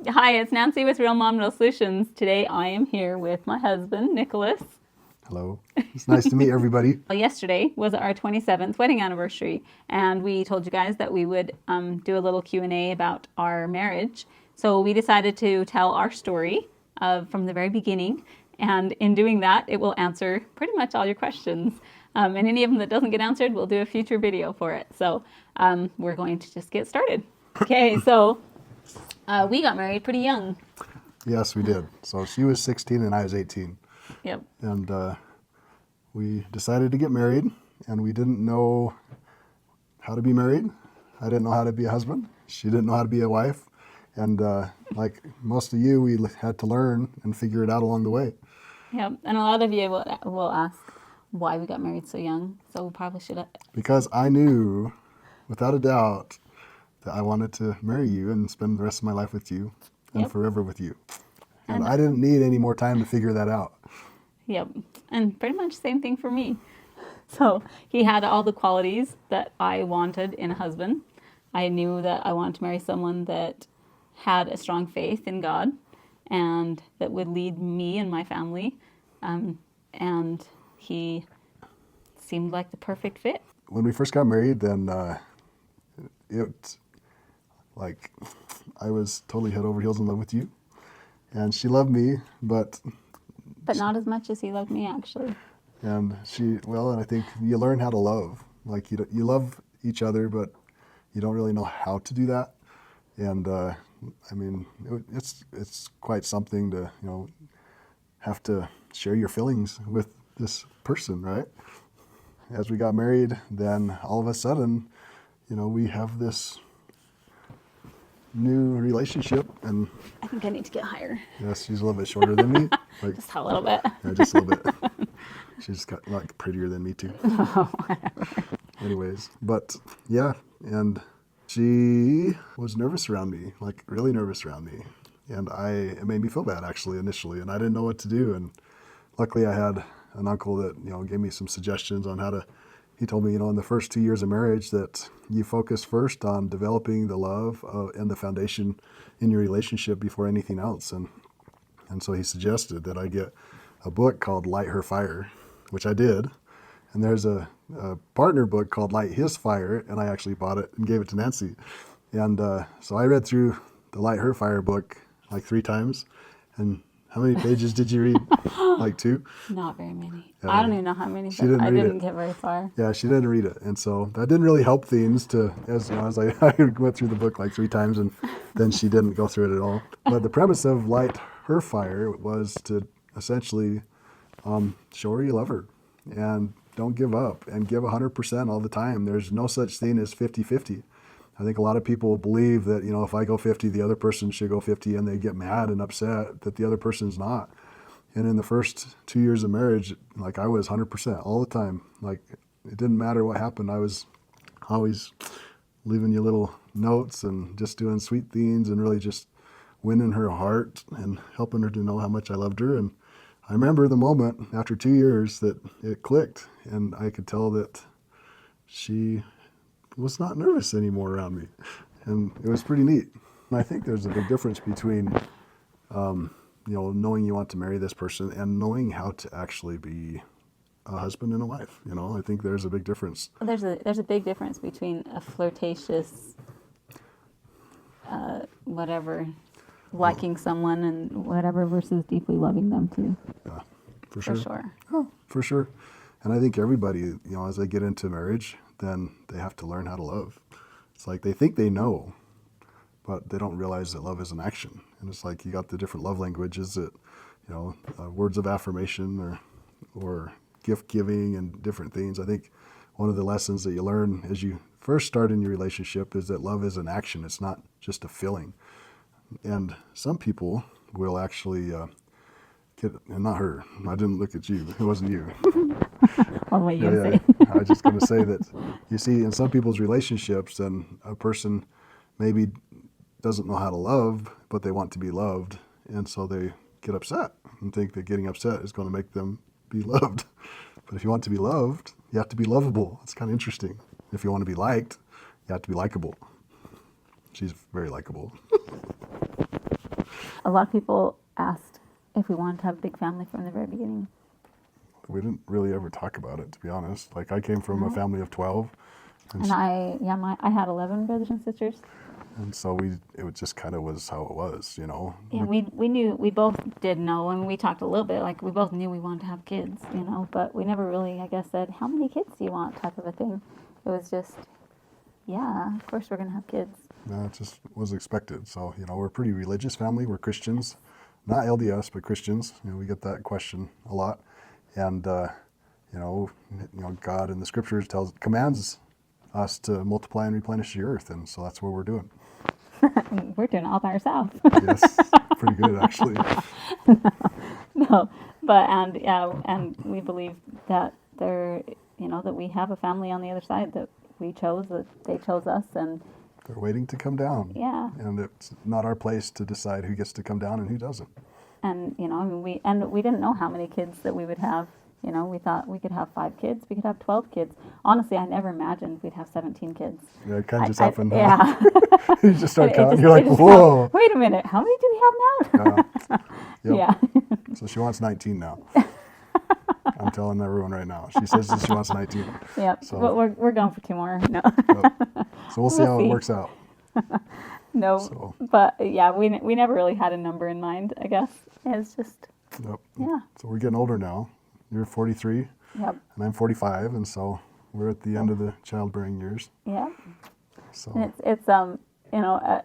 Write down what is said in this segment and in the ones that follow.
Hi, it's Nancy with Real Mom No Solutions. Today I am here with my husband, Nicholas. Hello. It's nice to meet everybody. Well, yesterday was our 27th wedding anniversary, and we told you guys that we would do a little Q&A about our marriage. So we decided to tell our story from the very beginning, and in doing that, it will answer pretty much all your questions. And any of them that doesn't get answered, we'll do a future video for it. So we're going to just get started. Okay, so we got married pretty young. Yes, we did. So she was 16 and I was 18. Yep. And we decided to get married, and we didn't know how to be married. I didn't know how to be a husband. She didn't know how to be a wife. And like most of you, we had to learn and figure it out along the way. Yep. And a lot of you will ask why we got married so young. So we probably should. Because I knew, without a doubt, that I wanted to marry you and spend the rest of my life with you and Yep. forever with you. And And I didn't need any more time to figure that out. Yep. And pretty much same thing for me. So he had all the qualities that I wanted in a husband. I knew that I wanted to marry someone that had a strong faith in God and that would lead me and my family. And he seemed like the perfect fit. When we first got married, then it, like, I was totally head over heels in love with you. And she loved me, but not as much as he loved me, actually. and I think you learn how to love. Like, you love each other, but you don't really know how to do that. And I mean, it's quite something to, have to share your feelings with this person, right? As we got married, then all of a sudden, we have this new relationship, and I think I need to get higher. yes, she's a little bit shorter than me, like, Just a little bit. yeah, just a little bit. She's got like prettier than me too. Anyways, but yeah, and she was nervous around me, like really nervous around me, and it made me feel bad actually initially, and I didn't know what to do. And luckily, I had an uncle that gave me some suggestions on how to. He told me, in the first 2 years of marriage, that you focus first on developing the love and the foundation in your relationship before anything else. And so he suggested that I get a book called Light Her Fire, which I did. And there's a partner book called Light His Fire, and I actually bought it and gave it to Nancy. And so I read through the Light Her Fire book like 3 times. And how many pages did you read? Like 2? Not very many. Yeah. I don't even know how many, She but didn't I read didn't it. get very far. Yeah, she didn't read it. And so that didn't really help things as I went through the book like 3 times, and then she didn't go through it at all. But the premise of Light Her Fire was to essentially show her you love her and don't give up and give 100% all the time. There's no such thing as 50-50. I think a lot of people believe that, if I go 50, the other person should go 50, and they get mad and upset that the other person's not. And in the first 2 years of marriage, like, I was 100% all the time. Like, it didn't matter what happened. I was always leaving you little notes and just doing sweet things and really just winning her heart and helping her to know how much I loved her. And I remember the moment after 2 years that it clicked, and I could tell that she was not nervous anymore around me. And it was pretty neat. And I think there's a big difference between knowing you want to marry this person and knowing how to actually be a husband and a wife. I think there's a big difference. There's a big difference between a flirtatious, whatever, liking someone and whatever versus deeply loving them too. Yeah, for sure. For sure. Oh, for sure. And I think everybody, as they get into marriage, then they have to learn how to love. It's like they think they know, but they don't realize that love is an action. And it's like you got the different love languages that, words of affirmation or gift giving and different things. I think one of the lessons that you learn as you first start in your relationship is that love is an action. It's not just a feeling. And some people will actually and not her. I didn't look at you. It wasn't you. What you Yeah. say? I was just going to say that, you see, in some people's relationships, then a person maybe doesn't know how to love, but they want to be loved. And so they get upset and think that getting upset is going to make them be loved. But if you want to be loved, you have to be lovable. It's kind of interesting. If you want to be liked, you have to be likable. She's very likable. a lot of people asked if we wanted to have a big family from the very beginning. We didn't really ever talk about it, to be honest. Like, I came from a family of 12. And I had 11 brothers and sisters. And so it just kind of was how it was, you know. Yeah, we knew, we both did know, and we talked a little bit, like we both knew we wanted to have kids, you know, but we never really, I guess, said, how many kids do you want, type of a thing. It was just, yeah, of course we're going to have kids. No, it just was expected. So, you know, we're a pretty religious family. We're Christians, not LDS, but Christians. You know, we get that question a lot. And, you know, God in the scriptures commands us to multiply and replenish the earth. And so that's what we're doing. We're doing it all by ourselves. Yes, pretty good, actually. No, but, and we believe that that we have a family on the other side that we chose, that they chose us, and they're waiting to come down. Yeah. And it's not our place to decide who gets to come down and who doesn't. And, you know, I mean, we didn't know how many kids that we would have. You know, we thought we could have 5 kids, we could have 12 kids. Honestly, I never imagined we'd have 17 kids. Yeah, it kind of just happened. Yeah. You just start counting, you're like, whoa. Wait a minute, how many do we have now? Yep. Yeah. So she wants 19 now. I'm telling everyone right now. She says that she wants 19. Yep. So, but we're going for 2 more. No. Yep. So we'll see how it works out. No. So. But yeah, we never really had a number in mind, I guess. It's just. Yep. Yeah. So we're getting older now. You're 43. Yep. And I'm 45, and so we're at the end of the childbearing years. Yeah. So. And it's you know,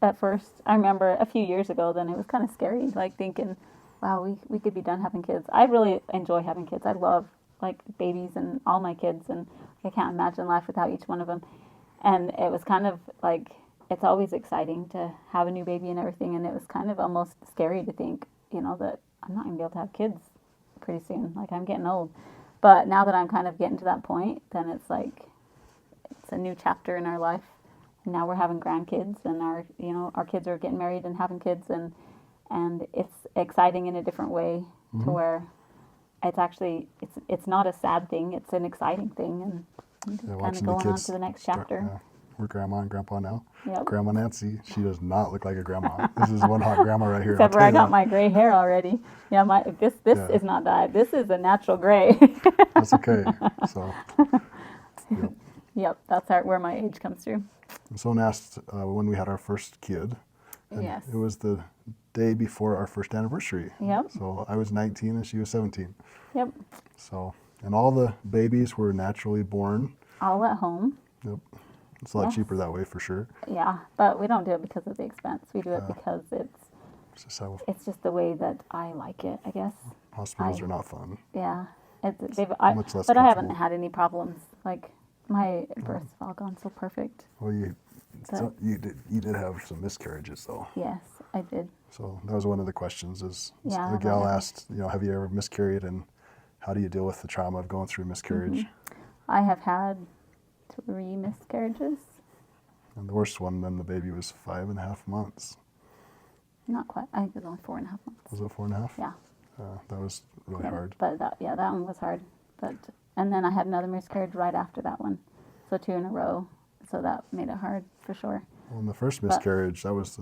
at first, I remember a few years ago, then it was kind of scary, like thinking, wow, we could be done having kids. I really enjoy having kids. I love, like, babies and all my kids, and I can't imagine life without each one of them. And it was kind of like, it's always exciting to have a new baby and everything, and it was kind of almost scary to think, you know, that I'm not going to be able to have kids pretty soon. Like, I'm getting old. But now that I'm kind of getting to that point, then it's like, it's a new chapter in our life. And now we're having grandkids, and our kids are getting married and having kids, and it's exciting in a different way, Mm-hmm. to where it's actually, it's not a sad thing, it's an exciting thing, and kind of going on to the next chapter. We're grandma and grandpa now. Yep. Grandma Nancy, she does not look like a grandma. This is one hot grandma right here. Except where I got my gray hair already. Yeah, this is not dyed. This is a natural gray. That's okay. So, yep. Yep, that's where my age comes through. Someone asked when we had our first kid. And Yes. It was the day before our first anniversary. Yep. So I was 19 and she was 17. Yep. So, and all the babies were naturally born. All at home. Yep. It's a lot Yes. cheaper that way for sure. Yeah, but we don't do it because of the expense. We do it because It's just how it's just the way that I like it, I guess. hospitals are not fun. Yeah. Much less but I haven't comfortable. had any problems. Like, my births have all gone so perfect. Well, you So- did have some miscarriages though. Yes, I did. So that was one of the questions. Is Yeah, the gal whatever. asked, have you ever miscarried, and how do you deal with the trauma of going through miscarriage? I have had 3 miscarriages. And the worst one, then the baby was 5.5 months. Not quite. I think it was only 4.5 months. Was it 4.5? Yeah. That was really hard. But that one was hard. And then I had another miscarriage right after that one. So 2 in a row. So that made it hard for sure. Well, in the first miscarriage, that was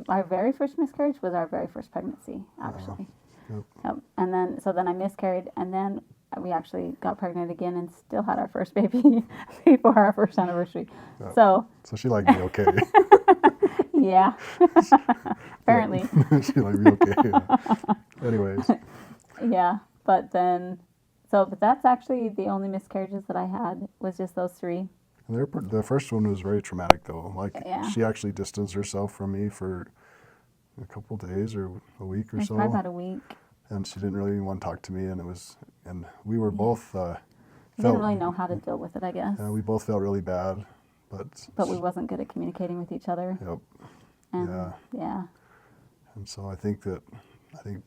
Our very first miscarriage was our very first pregnancy, actually. Yep. Yep. And then I miscarried, and then we actually got pregnant again and still had our first baby before our first anniversary. Yep. So So she liked me okay. yeah, apparently. She liked me okay. Yeah. Anyways, Yeah, but that's actually the only miscarriages that I had, was just those 3. and the first one was very traumatic though. Like Yeah. she actually distanced herself from me for a couple days or a week or It's so. probably about a week. And she didn't really want to talk to me, and we were both I didn't really know how to deal with it, I guess. we both felt really bad, But we wasn't good at communicating with each other. Yep. And yeah. And so I think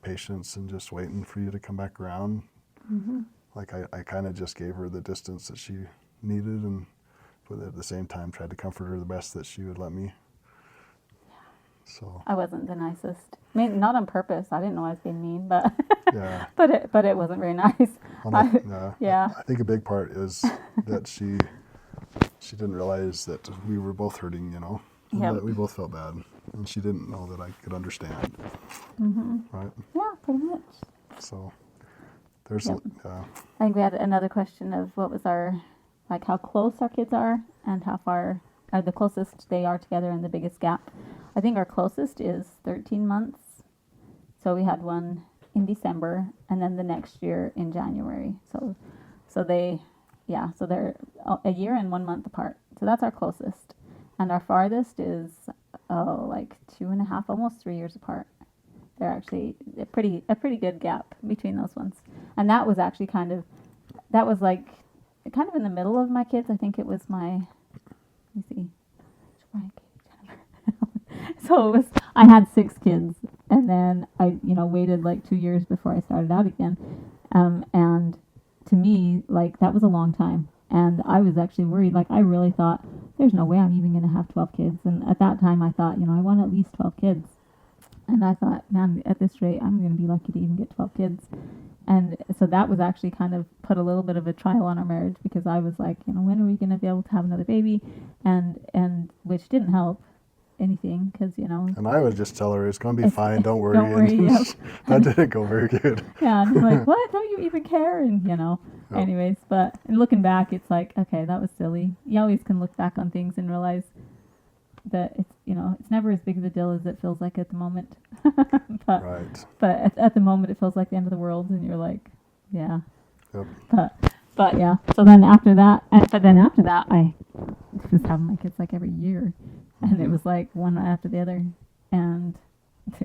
patience and just waiting for you to come back around. Mm-hmm. Like I kind of just gave her the distance that she needed, but at the same time tried to comfort her the best that she would let me. So I wasn't the nicest. I mean, not on purpose. I didn't know I was being mean, but yeah. but it wasn't very nice. Yeah. I think a big part is that she didn't realize that we were both hurting, and Yep. that we both felt bad. and she didn't know that I could understand. Right? Yeah, pretty much. So there's Yep. I think we had another question of what was like how close our kids are and how far are the closest they are together and the biggest gap. I think our closest is 13 months. So we had one in December and then the next year in January. So they're a year and 1 month apart. So that's our closest. And our farthest is like 2.5, almost 3 years apart. They're actually a pretty good gap between those ones. And that was actually kind of in the middle of my kids. I think it was my, let me see. So I had 6 kids, and then I waited like 2 years before I started out again. And to me, like, that was a long time. And I was actually worried. Like, I really thought, there's no way I'm even going to have 12 kids. And at that time, I thought, I want at least 12 kids. And I thought, man, at this rate, I'm going to be lucky to even get 12 kids. And so that was actually kind of put a little bit of a trial on our marriage, because I was like, when are we going to be able to have another baby? And which didn't help anything, because, And I would just tell her, it's going to be fine, don't worry. Don't worry, And yep. that didn't go very good. Yeah, and I'm like, what? Don't you even care? And, anyways, but looking back, it's like, okay, that was silly. You always can look back on things and realize that it's never as big of a deal as it feels like at the moment. Right. But at the moment, it feels like the end of the world, and you're like, yeah. Yep. But yeah. So then after that, I was having my kids like every year, and it was like one after the other, and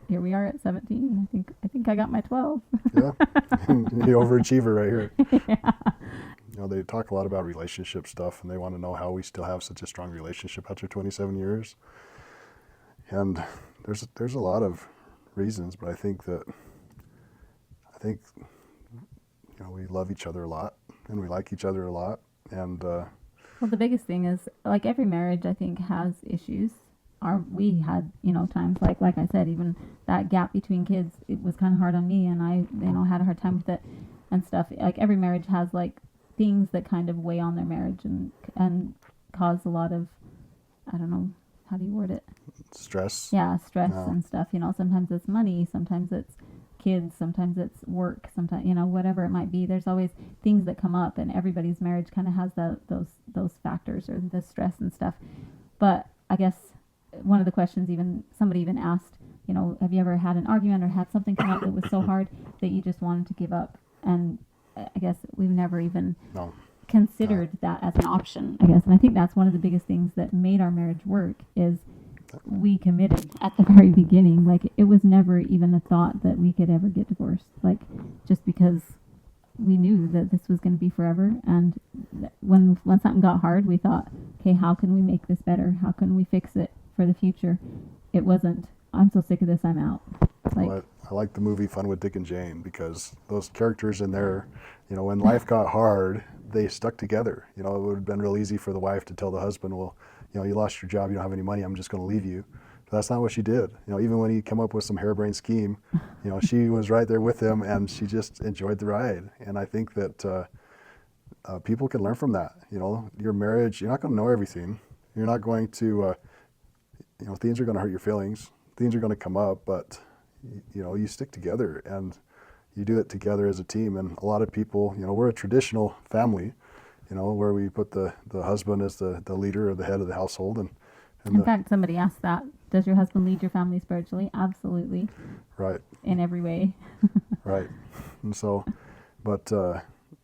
here we are at 17. I think I got my 12. Yeah. The overachiever right here. Yeah. They talk a lot about relationship stuff, and they want to know how we still have such a strong relationship after 27 years. And there's a lot of reasons, but I think we love each other a lot, and we like each other a lot. And well, the biggest thing is, like, every marriage, I think, has issues. We had times like I said, even that gap between kids, it was kind of hard on me, and I had a hard time with it and stuff. Like, every marriage has like things that kind of weigh on their marriage and cause a lot of, I don't know, how do you word it? Stress. Yeah, stress and stuff. Sometimes it's money, sometimes it's kids, sometimes it's work, sometimes whatever it might be. There's always things that come up, and everybody's marriage kind of has those factors or the stress and stuff. But I guess one of the questions, somebody even asked, have you ever had an argument or had something come up that was so hard that you just wanted to give up? And I guess we've never even considered that as an option, I guess. And I think that's one of the biggest things that made our marriage work, is we committed at the very beginning. Like, it was never even a thought that we could ever get divorced, like, just because we knew that this was going to be forever. And when something got hard, we thought, okay, how can we make this better? How can we fix it for the future? It wasn't, I'm so sick of this, I'm out. Like, I like the movie Fun with Dick and Jane, because those characters in there, when life got hard, they stuck together. It would have been real easy for the wife to tell the husband, well, you lost your job, you don't have any money, I'm just going to leave you. But that's not what she did. Even when he came up with some harebrained scheme, she was right there with him, and she just enjoyed the ride. And I think that people can learn from that. Your marriage, you're not going to know everything. You're not going to, things are going to hurt your feelings. Things are going to come up, but you stick together and you do it together as a team. And a lot of people, we're a traditional family, where we put the husband as the leader or the head of the household. And in fact, somebody asked that, does your husband lead your family spiritually? Absolutely. Right. In every way. Right. And so, but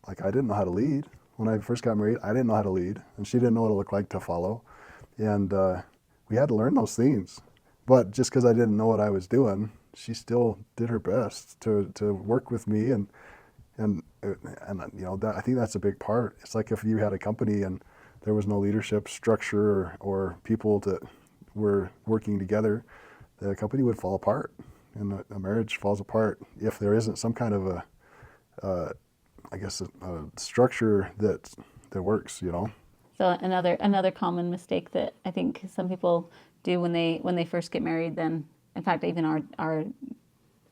like, I didn't know how to lead. When I first got married, I didn't know how to lead, and she didn't know what it looked like to follow. And we had to learn those things. But just because I didn't know what I was doing, she still did her best to work with me, and that, I think that's a big part. It's like if you had a company and there was no leadership structure or people that were working together, the company would fall apart, and a marriage falls apart if there isn't some kind of a structure that works. So another common mistake that I think some people do when they first get married, then, in fact, even our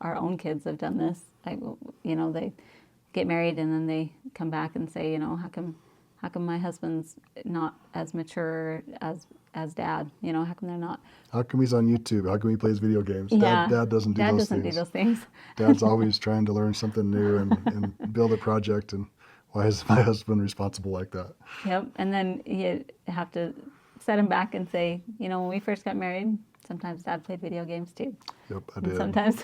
own kids have done this. They get married and then they come back and say, how how come my husband's not as mature as dad? You know, how come they're not? How come he's on YouTube? How come he plays video games? Yeah, Dad doesn't do dad those doesn't do things. those things. Dad's always trying to learn something new and build a project. And why is my husband responsible like that? Yep. And then you have to set him back and say, you know, when we first got married, sometimes dad played video games too. Yep, I And did. sometimes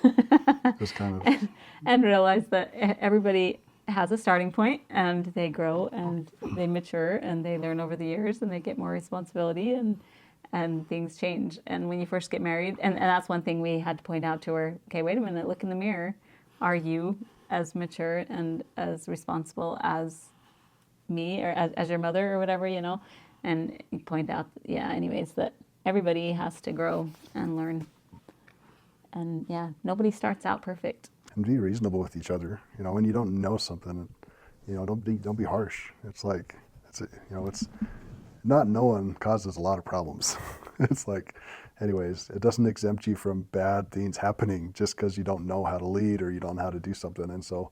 Just kind of, and realize that everybody has a starting point and they grow and they mature and they learn over the years and they get more responsibility and things change. And when you first get married, and that's one thing we had to point out to her, okay, wait a minute, look in the mirror. Are you as mature and as responsible as me or as your mother or whatever, you know? And you point out, yeah, anyways, that everybody has to grow and learn. And yeah, nobody starts out perfect. and be reasonable with each other. You know, when you don't know something, you know, don't be harsh. It's like, it's not knowing causes a lot of problems. It's like, anyways, it doesn't exempt you from bad things happening just because you don't know how to lead or you don't know how to do something. And so,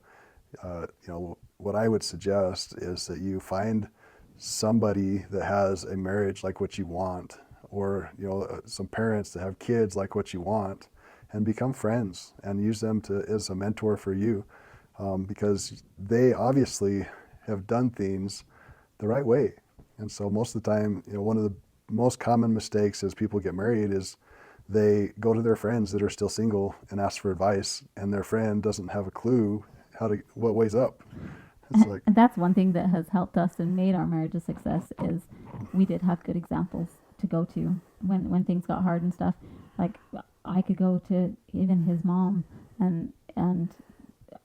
you know, what I would suggest is that you find somebody that has a marriage like what you want, or, you know, some parents that have kids like what you want, and become friends and use them as a mentor for you, because they obviously have done things the right way. And so most of the time, you know, one of the most common mistakes as people get married is they go to their friends that are still single and ask for advice, and their friend doesn't have a clue what way's up. It's like, And that's one thing that has helped us and made our marriage a success is we did have good examples to go to when things got hard and stuff. Like I could go to even his mom and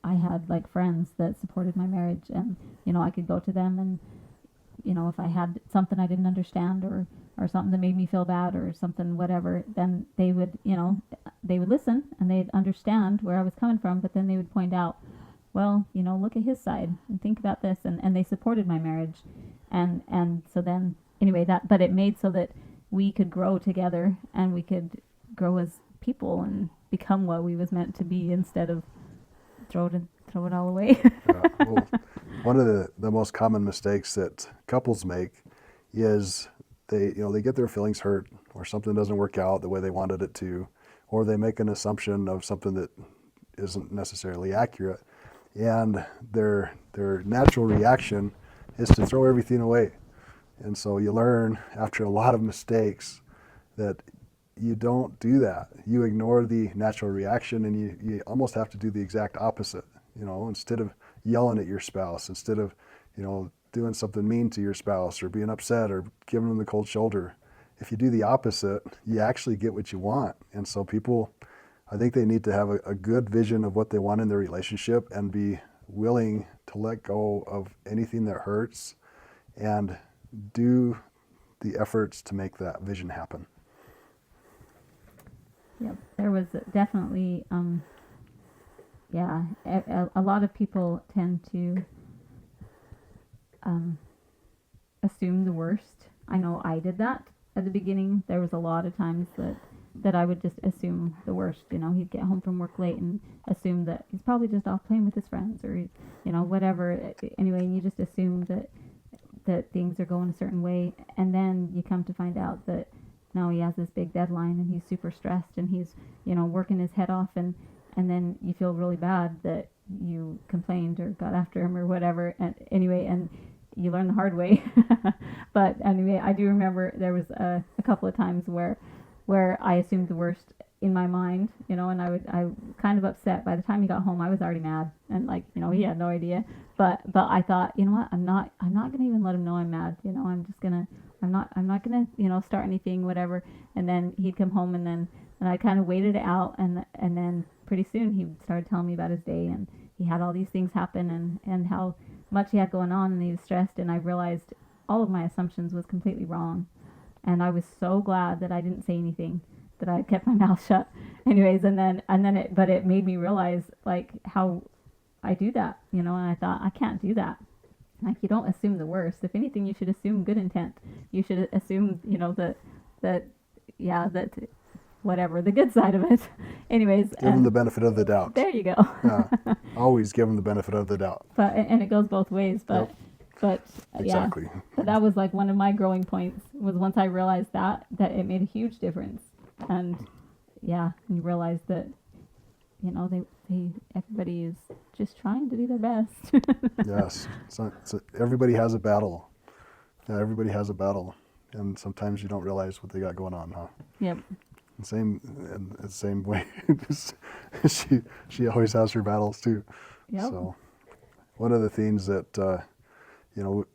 I had like friends that supported my marriage, and you know I could go to them, and you know if I had something I didn't understand or something that made me feel bad or something whatever, then they would listen and they'd understand where I was coming from, but then they would point out, well, you know, look at his side and think about this, and they supported my marriage, and so then anyway but it made so that we could grow together and we could grow as people and become what we was meant to be instead of throw it all away. well, one of the most common mistakes that couples make is they get their feelings hurt, or something doesn't work out the way they wanted it to, or they make an assumption of something that isn't necessarily accurate, and their natural reaction is to throw everything away. And so you learn after a lot of mistakes that you don't do that. You ignore the natural reaction, and you almost have to do the exact opposite. You know, instead of yelling at your spouse, instead of, you know, doing something mean to your spouse or being upset or giving them the cold shoulder, if you do the opposite, you actually get what you want. And so people, I think they need to have a good vision of what they want in their relationship and be willing to let go of anything that hurts and do the efforts to make that vision happen. Yep, there was definitely, a lot of people tend to assume the worst. I know I did that at the beginning. There was a lot of times that I would just assume the worst. You know, he'd get home from work late and assume that he's probably just off playing with his friends or, you know, whatever. Anyway, you just assume that things are going a certain way, and then you come to find out that no, he has this big deadline and he's super stressed and he's, you know, working his head off, and then you feel really bad that you complained or got after him or whatever, and anyway, and you learn the hard way. But anyway, I do remember there was a couple of times where I assumed the worst in my mind, you know, and I kind of upset. By the time he got home, I was already mad, and like, you know, he had no idea. But I thought, you know what, I'm not gonna even let him know I'm mad. You know, I'm not gonna, you know, start anything, whatever. And then he'd come home, and I kind of waited it out, and then pretty soon he started telling me about his day, and he had all these things happen, and how much he had going on, and he was stressed. And I realized all of my assumptions was completely wrong, and I was so glad that I didn't say anything, that I kept my mouth shut. Anyways, and then it made me realize like how I do that, you know, and I thought I can't do that. Like, you don't assume the worst. If anything, you should assume good intent. You should assume, you know, that whatever, the good side of it. Anyways. Give them the benefit of the doubt. There you go. Always give them the benefit of the doubt. And it goes both ways. But But Exactly. yeah, but that was like one of my growing points was once I realized that it made a huge difference. And yeah, you realize that, you know, they everybody is just trying to do their best. Yes. So everybody has a battle. Yeah, everybody has a battle, and sometimes you don't realize what they got going on, huh? Yep. In the same way, she always has her battles too. Yep. So one of the things that you know,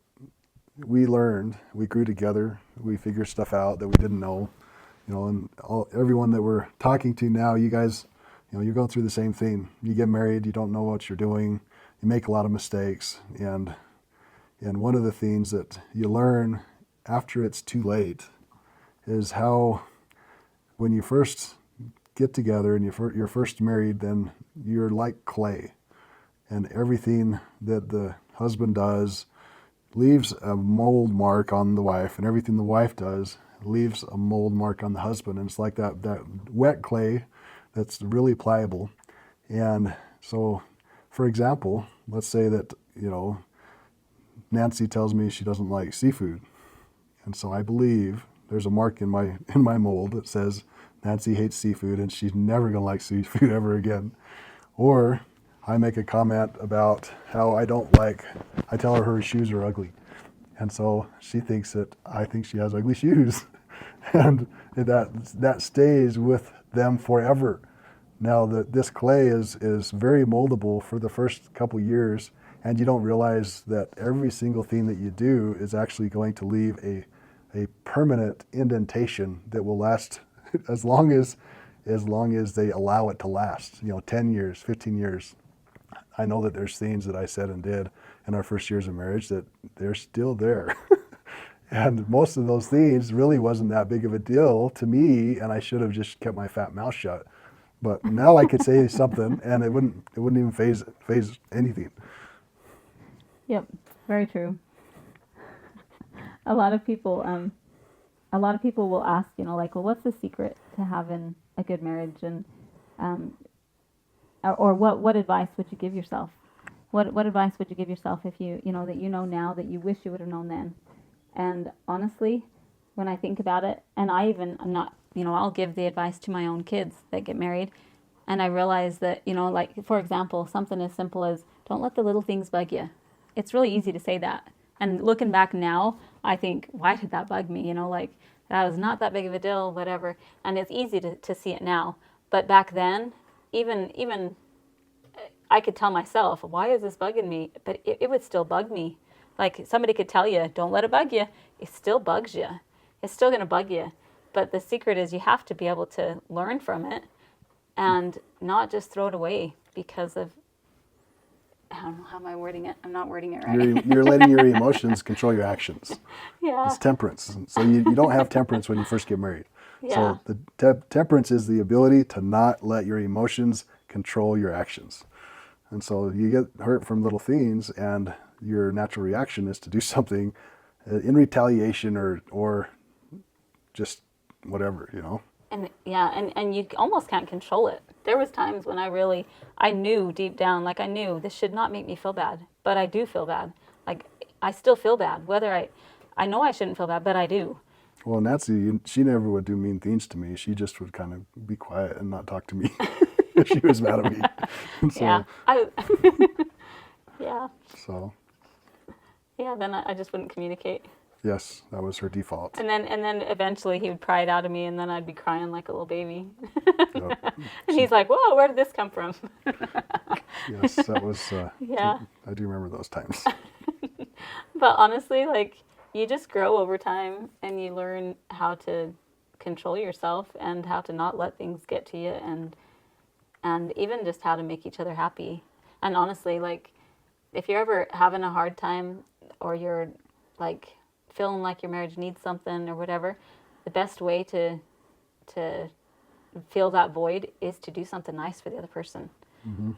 we learned, we grew together, we figured stuff out that we didn't know, you know, and everyone that we're talking to now, you guys, you know, you're going through the same thing. You get married, you don't know what you're doing, you make a lot of mistakes, and one of the things that you learn after it's too late is how, when you first get together and you're first married, then you're like clay, and everything that the husband does leaves a mold mark on the wife, and everything the wife does leaves a mold mark on the husband. And it's like that wet clay that's really pliable. And so, for example, let's say that, you know, Nancy tells me she doesn't like seafood, and so I believe there's a mark in my mold that says Nancy hates seafood and she's never gonna like seafood ever again. Or I make a comment about how I tell her shoes are ugly, and so she thinks that I think she has ugly shoes, and that stays with them forever. Now this clay is very moldable for the first couple years, and you don't realize that every single thing that you do is actually going to leave a permanent indentation that will last as long as they allow it to last. You know, 10 years, 15 years. I know that there's things that I said and did in our first years of marriage that they're still there. And most of those things really wasn't that big of a deal to me, and I should have just kept my fat mouth shut. But now I could say something and it wouldn't even phase anything. Yep. Very true. A lot of people will ask, you know, like, well, what's the secret to having a good marriage, and or what advice would you give yourself? What advice would you give yourself if you know that you know now that you wish you would have known then? And honestly, when I think about it, and I'm not, you know, I'll give the advice to my own kids that get married, and I realize that, you know, like, for example, something as simple as don't let the little things bug you. It's really easy to say that. And looking back now, I think, why did that bug me? You know, like, that was not that big of a deal, whatever. And it's easy to see it now. But back then, even I could tell myself, why is this bugging me? But it would still bug me. Like, somebody could tell you, don't let it bug you. It still bugs you. It's still going to bug you. But the secret is you have to be able to learn from it and not just throw it away because of, I don't know, how am I wording it? I'm not wording it right. You're letting your emotions control your actions. Yeah. It's temperance. So you don't have temperance when you first get married. Yeah. So the temperance is the ability to not let your emotions control your actions. And so you get hurt from little things, and your natural reaction is to do something in retaliation or just whatever, you know. And yeah, and you almost can't control it. There was times when I knew deep down, like, I knew this should not make me feel bad, but I do feel bad. Like, I still feel bad, whether I know I shouldn't feel bad, but I do. Well, Nancy, she never would do mean things to me. She just would kind of be quiet and not talk to me if she was mad at me. So, Yeah. Yeah. So. Yeah, then I just wouldn't communicate. Yes, that was her default. And then eventually he would pry it out of me, and then I'd be crying like a little baby. Yep. And he's like, whoa, where did this come from? Yes, that was, Yeah. I do remember those times. But honestly, like, you just grow over time, and you learn how to control yourself and how to not let things get to you, and even just how to make each other happy. And honestly, like, if you're ever having a hard time, or you're like feeling like your marriage needs something or whatever, the best way to fill that void is to do something nice for the other person. Mm-hmm.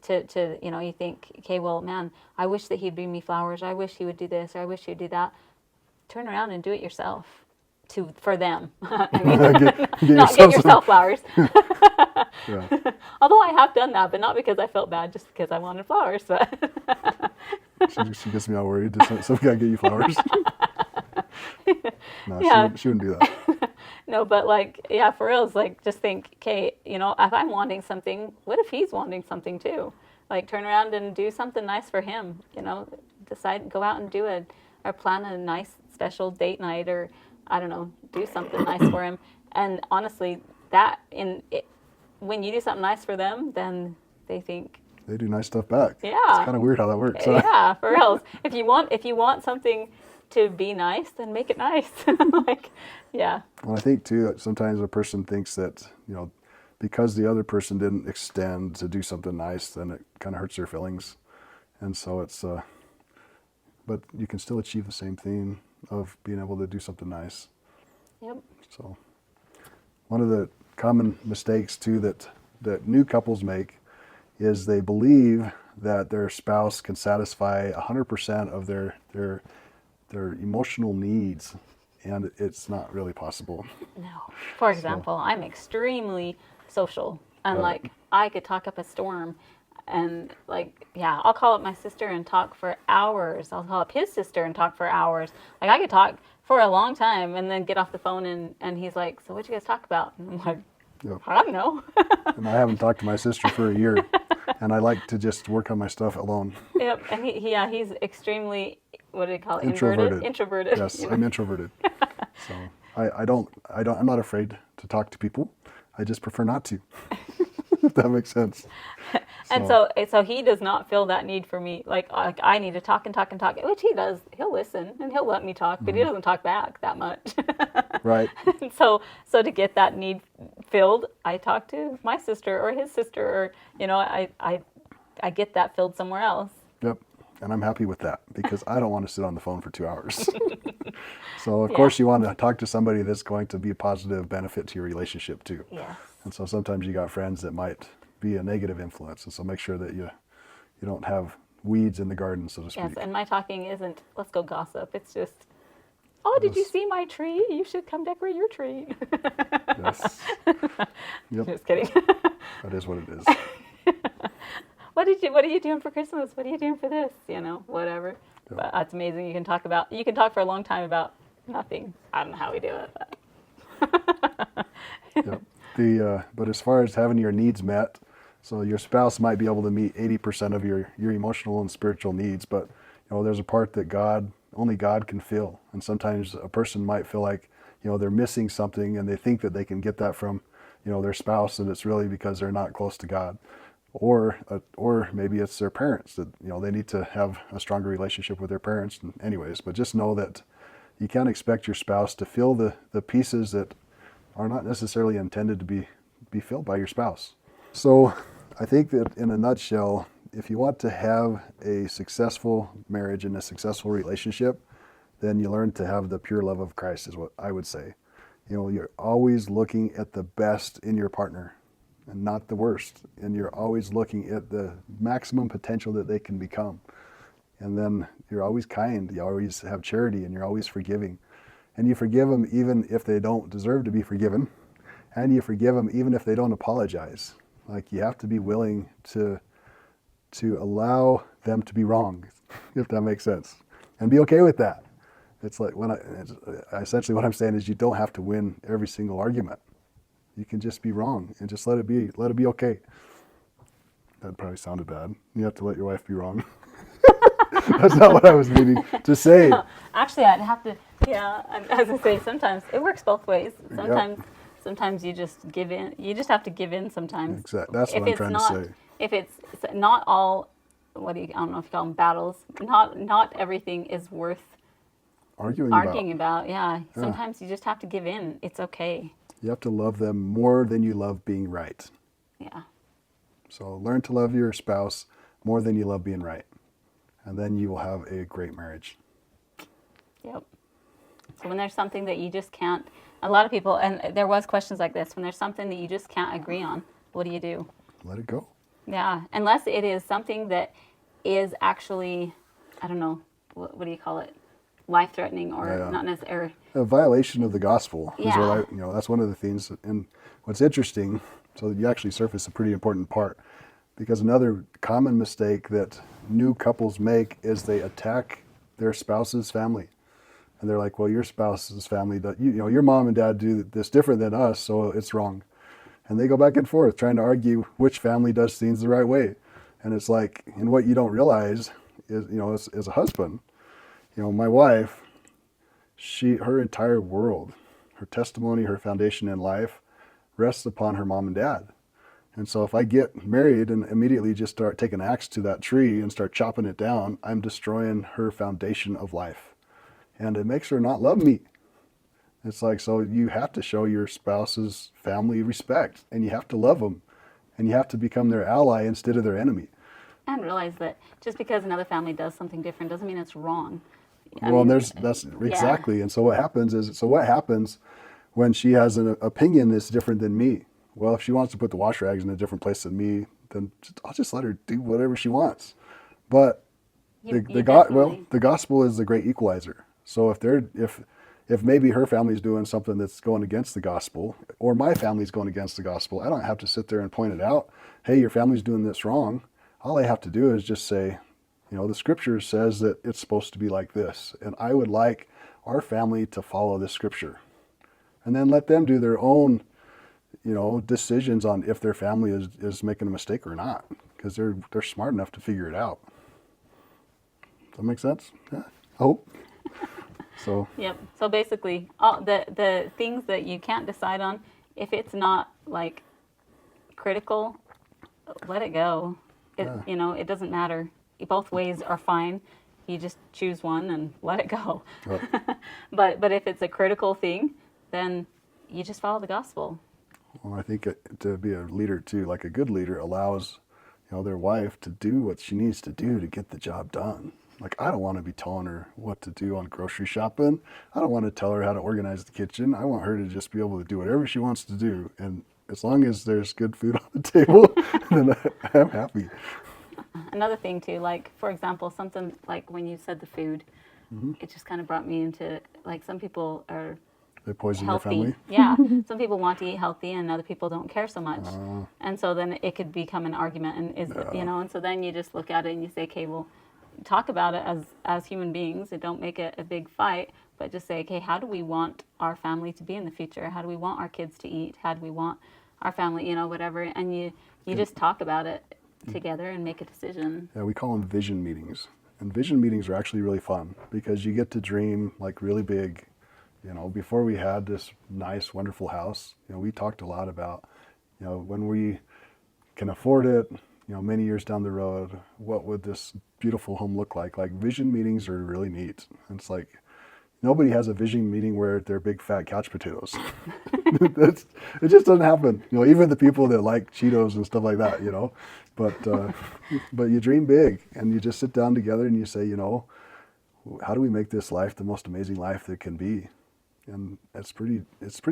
To you know, you think, okay, well, man, I wish that he'd bring me flowers, or I wish he would do this, or I wish he would do that. Turn around and do it yourself for them. I mean, not get yourself flowers. Yeah. Although I have done that, but not because I felt bad, just because I wanted flowers. But She gets me all worried. Just some guy get you flowers. No, Yeah. she wouldn't do that. No, but like, yeah, for real, it's like, just think, okay, you know, if I'm wanting something, what if he's wanting something too? Like, turn around and do something nice for him, you know, decide, go out and do it, or plan a nice special date night, or I don't know, do something nice for him. And honestly, when you do something nice for them, then they think, They do nice stuff back. yeah, It's kind of weird how that works. yeah, for real. If you want something to be nice, then make it nice. Like, yeah. Well, I think too, sometimes a person thinks that, you know, because the other person didn't extend to do something nice, then it kind of hurts their feelings. And so it's, but you can still achieve the same thing of being able to do something nice. Yep. So one of the common mistakes too that new couples make is they believe that their spouse can satisfy 100% of their emotional needs, and it's not really possible. No. For example, I'm extremely social, and Right. like, I could talk up a storm, and like, yeah, I'll call up my sister and talk for hours. I'll call up his sister and talk for hours. Like, I could talk for a long time and then get off the phone, and he's like, so what'd you guys talk about? And I'm like, Yep. I don't know. And I haven't talked to my sister for a year, and I like to just work on my stuff alone. Yep. And he's extremely, what do you call it? Introverted. Introverted. Yes, you know? I'm introverted. So I'm not afraid to talk to people. I just prefer not to, if that makes sense. And so he does not feel that need for me. Like I need to talk and talk and talk, which he does. He'll listen and he'll let me talk, but he doesn't talk back that much. Right. And so to get that need filled, I talk to my sister or his sister, or, you know, I get that filled somewhere else. Yep. And I'm happy with that because I don't want to sit on the phone for 2 hours. So of Yeah. course you want to talk to somebody that's going to be a positive benefit to your relationship too. Yes. And so sometimes you got friends that might be a negative influence. And so make sure that you don't have weeds in the garden, so to speak. Yes. And my talking isn't, let's go gossip. It's just, oh, did you Yes. see my tree? You should come decorate your tree. Yes. Yep. Just kidding. That is what it is. What are you doing for Christmas? What are you doing for this? You know, whatever. Yep. But it's amazing. You can talk for a long time about nothing. I don't know how we do it, but Yep. But as far as having your needs met, so your spouse might be able to meet 80% of your emotional and spiritual needs, but you know there's a part that only God can fill. And sometimes a person might feel like, you know, they're missing something, and they think that they can get that from, you know, their spouse, and it's really because they're not close to God. Or maybe it's their parents that, you know, they need to have a stronger relationship with their parents. And anyways, but just know that you can't expect your spouse to fill the pieces that are not necessarily intended to be filled by your spouse. So I think that in a nutshell, if you want to have a successful marriage and a successful relationship, then you learn to have the pure love of Christ, is what I would say. You know, you're always looking at the best in your partner and not the worst. And you're always looking at the maximum potential that they can become. And then you're always kind, you always have charity, and you're always forgiving. And you forgive them even if they don't deserve to be forgiven. And you forgive them even if they don't apologize. Like, you have to be willing to allow them to be wrong, if that makes sense. And be okay with that. It's like essentially what I'm saying is you don't have to win every single argument. You can just be wrong and just let it be okay. That probably sounded bad. You have to let your wife be wrong. That's not what I was meaning to say. actually, I'd have to. Yeah, as I say, sometimes it works both ways. Sometimes you just give in. You just have to give in sometimes. Exactly. That's what I'm trying to say. If it's not all, I don't know if you call them battles. Not everything is worth Arguing about. Yeah. Sometimes you just have to give in. It's okay. You have to love them more than you love being right. Yeah. So learn to love your spouse more than you love being right. And then you will have a great marriage. Yep. So when there's something that you just can't, a lot of people, and there was questions like this, when there's something that you just can't agree on, what do? Let it go. Yeah. Unless it is something that is actually, I don't know, what do you call it? Life-threatening or not necessarily. A violation of the gospel is Yeah. what that's one of the things. And what's interesting, so you actually surface a pretty important part, Because another common mistake that new couples make is they attack their spouse's family. And they're like, well, your spouse's family, your mom and dad do this different than us, so it's wrong. And they go back and forth trying to argue which family does things the right way. And it's like, and what you don't realize is, as a husband, my wife, her entire world, her testimony, her foundation in life rests upon her mom and dad. And so if I get married and immediately just start taking an axe to that tree and start chopping it down, I'm destroying her foundation of life. And it makes her not love me. It's like, so you have to show your spouse's family respect, and you have to love them, and you have to become their ally instead of their enemy. And realize that just because another family does something different doesn't mean it's wrong. That's exactly. And so what happens when she has an opinion that's different than me? Well, if she wants to put the wash rags in a different place than me, then I'll just let her do whatever she wants. But the gospel is the great equalizer. So if maybe her family's doing something that's going against the gospel, or my family's going against the gospel, I don't have to sit there and point it out. Hey, your family's doing this wrong. All I have to do is just say, the scripture says that it's supposed to be like this, and I would like our family to follow this scripture. And then let them do their own, decisions on if their family is making a mistake or not, because they're smart enough to figure it out. Does that make sense? Yeah, I hope. So. Yep. So basically, all the things that you can't decide on, if it's not like critical, let it go. It doesn't matter. Both ways are fine. You just choose one and let it go. Yep. But if it's a critical thing, then you just follow the gospel. Well, I think to be a leader too, like a good leader allows, their wife to do what she needs to do to get the job done. Like, I don't want to be telling her what to do on grocery shopping. I don't want to tell her how to organize the kitchen. I want her to just be able to do whatever she wants to do. And as long as there's good food on the table, then I'm happy. Another thing too, like, for example, something like when you said the food, it just kind of brought me into, like, some people are They poison healthy. your family? Yeah. Some people want to eat healthy and other people don't care so much. And so then it could become an argument, and so then you just look at it and you say, okay, well, talk about it as human beings. And don't make it a big fight, but just say, okay, how do we want our family to be in the future? How do we want our kids to eat? How do we want our family, whatever. And you just talk about it together and make a decision. Yeah, we call them vision meetings. And vision meetings are actually really fun because you get to dream like really big. Before we had this nice, wonderful house, we talked a lot about, when we can afford it, many years down the road, what would this beautiful home look like? Like, vision meetings are really neat. And it's like, nobody has a vision meeting where they're big fat couch potatoes. It just doesn't happen. Even the people that like Cheetos and stuff like that, but you dream big and you just sit down together and you say, how do we make this life the most amazing life that can be? And it's pretty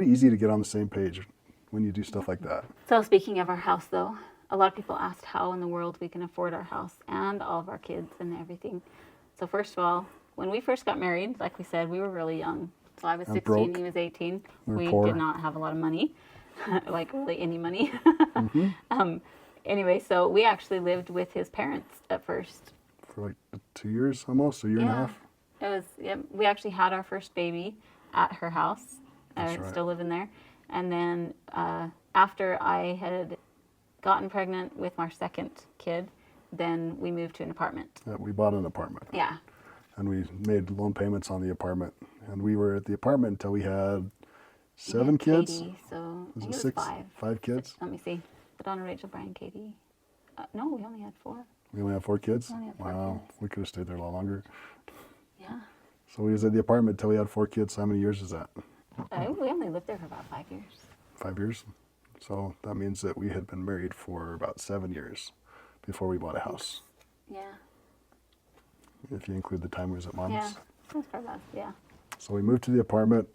easy to get on the same page when you do stuff like that. So speaking of our house, though, a lot of people asked how in the world we can afford our house and all of our kids and everything. So first of all, when we first got married, like we said, we were really young. So I was 16, broke. He was 18. We We poor. did not have a lot of money, like really any money. Mm-hmm. Anyway, so we actually lived with his parents at first. For like 2 years almost, a year and a half. It was, we actually had our first baby at her house. That's right. Still living there. And then after I had gotten pregnant with our second kid, then we moved to an apartment. Yeah, we bought an apartment. Yeah. And we made loan payments on the apartment. And we were at the apartment until we had 7 kids. Katie, so I Was think it it 6? was 5. 5 kids? Let me see. Donna, Rachel, Brian, Katie. No, we only had 4. We only have 4 kids? We only had 4 Wow, kids. we could have stayed there a lot longer. Yeah. So we was at the apartment until we had 4 kids. How many years is that? We only lived there for about 5 years. 5 years? So that means that we had been married for about 7 years before we bought a house. Yeah. If you include the time we was at Mom's. Yeah. That's probably about, yeah. So we moved to the apartment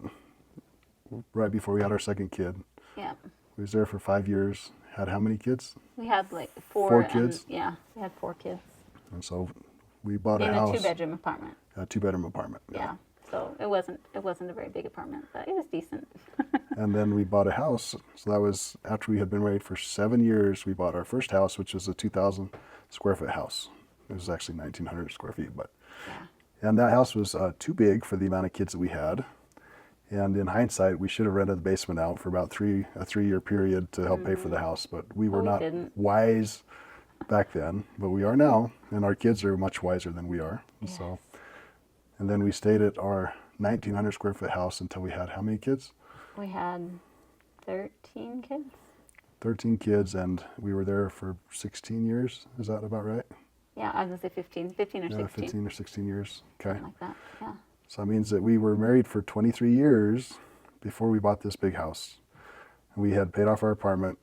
right before we had our second kid. Yeah. We was there for 5 years. Had how many kids? We had like 4. 4 kids? Yeah, we had 4 kids. And so we bought a In house. a 2-bedroom apartment. A 2-bedroom apartment. Yeah. So it wasn't a very big apartment, but it was decent. And then we bought a house. So that was after we had been married for 7 years. We bought our first house, which was a 2,000 square foot house. It was actually 1,900 square feet, but Yeah. and that house was too big for the amount of kids that we had. And in hindsight, we should have rented the basement out for about a 3-year period to help pay for the house. But we were we not didn't. wise back then, but we are now, and our kids are much wiser than we are. And Yes. so, and then we stayed at our 1,900 square foot house until we had how many kids? We had 13 kids. 13 kids, and we were there for 16 years. Is that about right? Yeah, I was gonna say 15 or 16. 15 or 16 years. Okay. Something like that. Yeah. So that means that we were married for 23 years before we bought this big house. And we had paid off our apartment,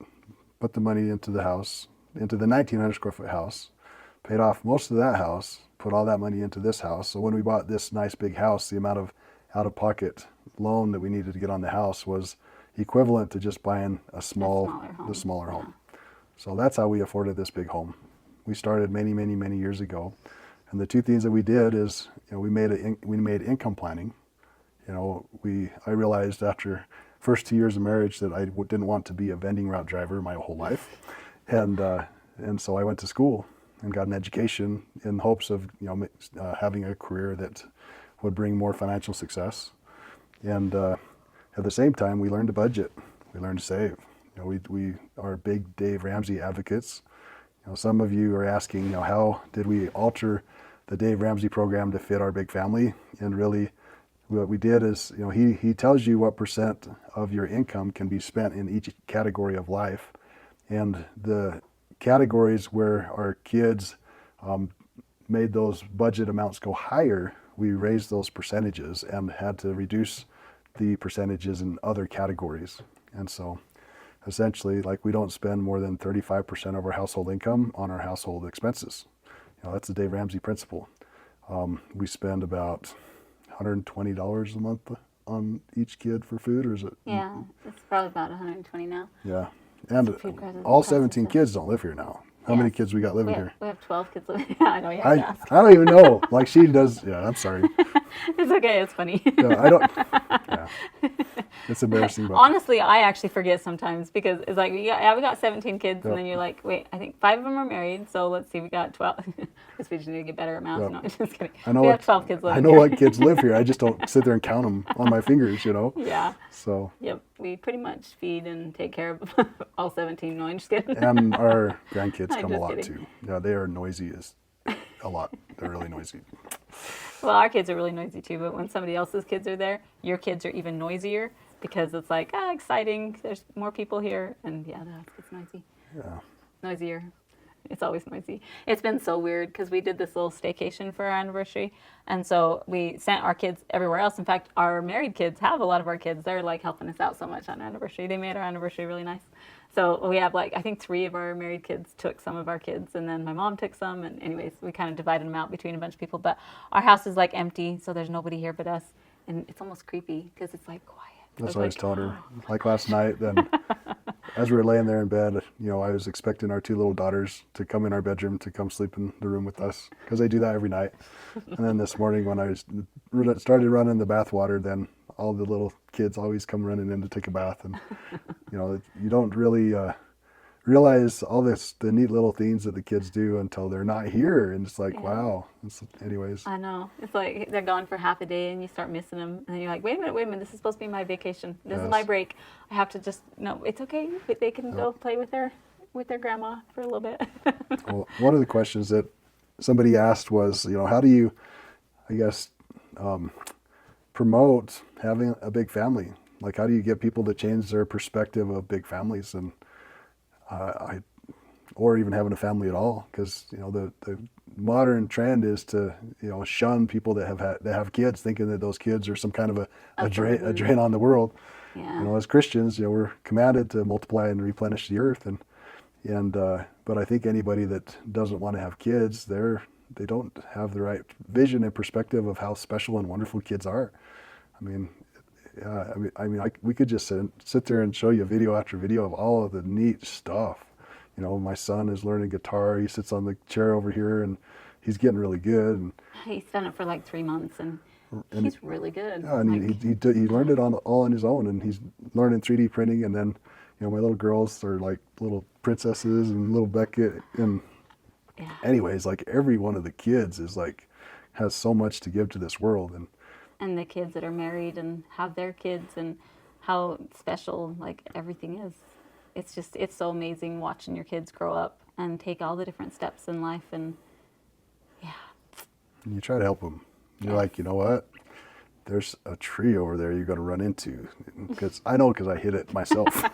put the money into the house, into the 1,900 square foot house, paid off most of that house, put all that money into this house. So when we bought this nice big house, the amount of out-of-pocket loan that we needed to get on the house was equivalent to just buying the smaller home. So that's how we afforded this big home. We started many, many, many years ago. And the two things that we did is, we made income planning. I realized after first 2 years of marriage that I didn't want to be a vending route driver my whole life, and so I went to school and got an education in hopes of having a career that would bring more financial success. And at the same time, we learned to budget. We learned to save. We are big Dave Ramsey advocates. Some of you are asking, how did we alter the Dave Ramsey program to fit our big family? And really, what we did is, he tells you what percent of your income can be spent in each category of life. And the categories where our kids made those budget amounts go higher, we raised those percentages and had to reduce the percentages in other categories. And so essentially, we don't spend more than 35% of our household income on our household expenses. That's the Dave Ramsey principle. We spend about $120 a month on each kid for food, or is it? Yeah, it's probably about 120 now. Yeah. And Food prices all and 17 prices. kids don't live here now. How many Yes. kids we got living We have, here? we have 12 kids living. I know you have to ask. I don't even know. She does. Yeah, I'm sorry. It's okay. It's funny. Yeah, I don't. Yeah. It's embarrassing. But Honestly, I actually forget sometimes because it's like, we got 17 kids, and then you're like, wait, I think 5 of them are married, so let's see, we got 12. Guess we just need to get better at math. Yep. No, just kidding. I know We what, have 12 kids living I know here. what kids live here. I just don't sit there and count them on my fingers, Yeah. So, Yep. We pretty much feed and take care of all 17. No, I'm just kidding. and our grandkids I'm come a just lot kidding. too. Yeah, they are noisy as a lot. They're really noisy. Well, our kids are really noisy too, but when somebody else's kids are there, your kids are even noisier because it's like, exciting. There's more people here. And yeah, it's noisy. Yeah. Noisier. It's always noisy. It's been so weird because we did this little staycation for our anniversary. And so we sent our kids everywhere else. In fact, our married kids have a lot of our kids. They're helping us out so much on our anniversary. They made our anniversary really nice. So we have I think 3 of our married kids took some of our kids, and then my mom took some. And anyways, we kind of divided them out between a bunch of people. But our house is empty, so there's nobody here but us. And it's almost creepy because it's quiet. That's what I was telling her. Last night, then as we were laying there in bed, I was expecting our 2 little daughters to come in our bedroom to come sleep in the room with us because they do that every night. And then this morning when I started running the bath water, then all the little kids always come running in to take a bath. And, you don't really realize all the neat little things that the kids do until they're not here. And it's wow. Anyways. I know. It's like they're gone for half a day and you start missing them. And then you're like, wait a minute. This is supposed to be my vacation. This is my break. I have to no, it's okay. They can go play with their grandma for a little bit. Well, one of the questions that somebody asked was, how do you, I guess, promote having a big family? How do you get people to change their perspective of big families and or even having a family at all? Because the modern trend is to shun people that have kids, thinking that those kids are some kind of a drain on the world. Yeah. As Christians, we're commanded to multiply and replenish the earth, but I think anybody that doesn't want to have kids, they don't have the right vision and perspective of how special and wonderful kids are. We could just sit there and show you video after video of all of the neat stuff. My son is learning guitar. He sits on the chair over here, and he's getting really good. And He's done it for 3 months, and And He's really good. yeah, and he learned it all on his own, and he's learning 3D printing. And then, my little girls are like little princesses, and little Beckett. And Yeah. anyways, like every one of the kids is like has so much to give to this world. And the kids that are married and have their kids, and how special like everything is. It's so amazing watching your kids grow up and take all the different steps in life. And yeah, You try to help them. You're like, you know what? There's a tree over there you're going to run into. Because I hit it myself.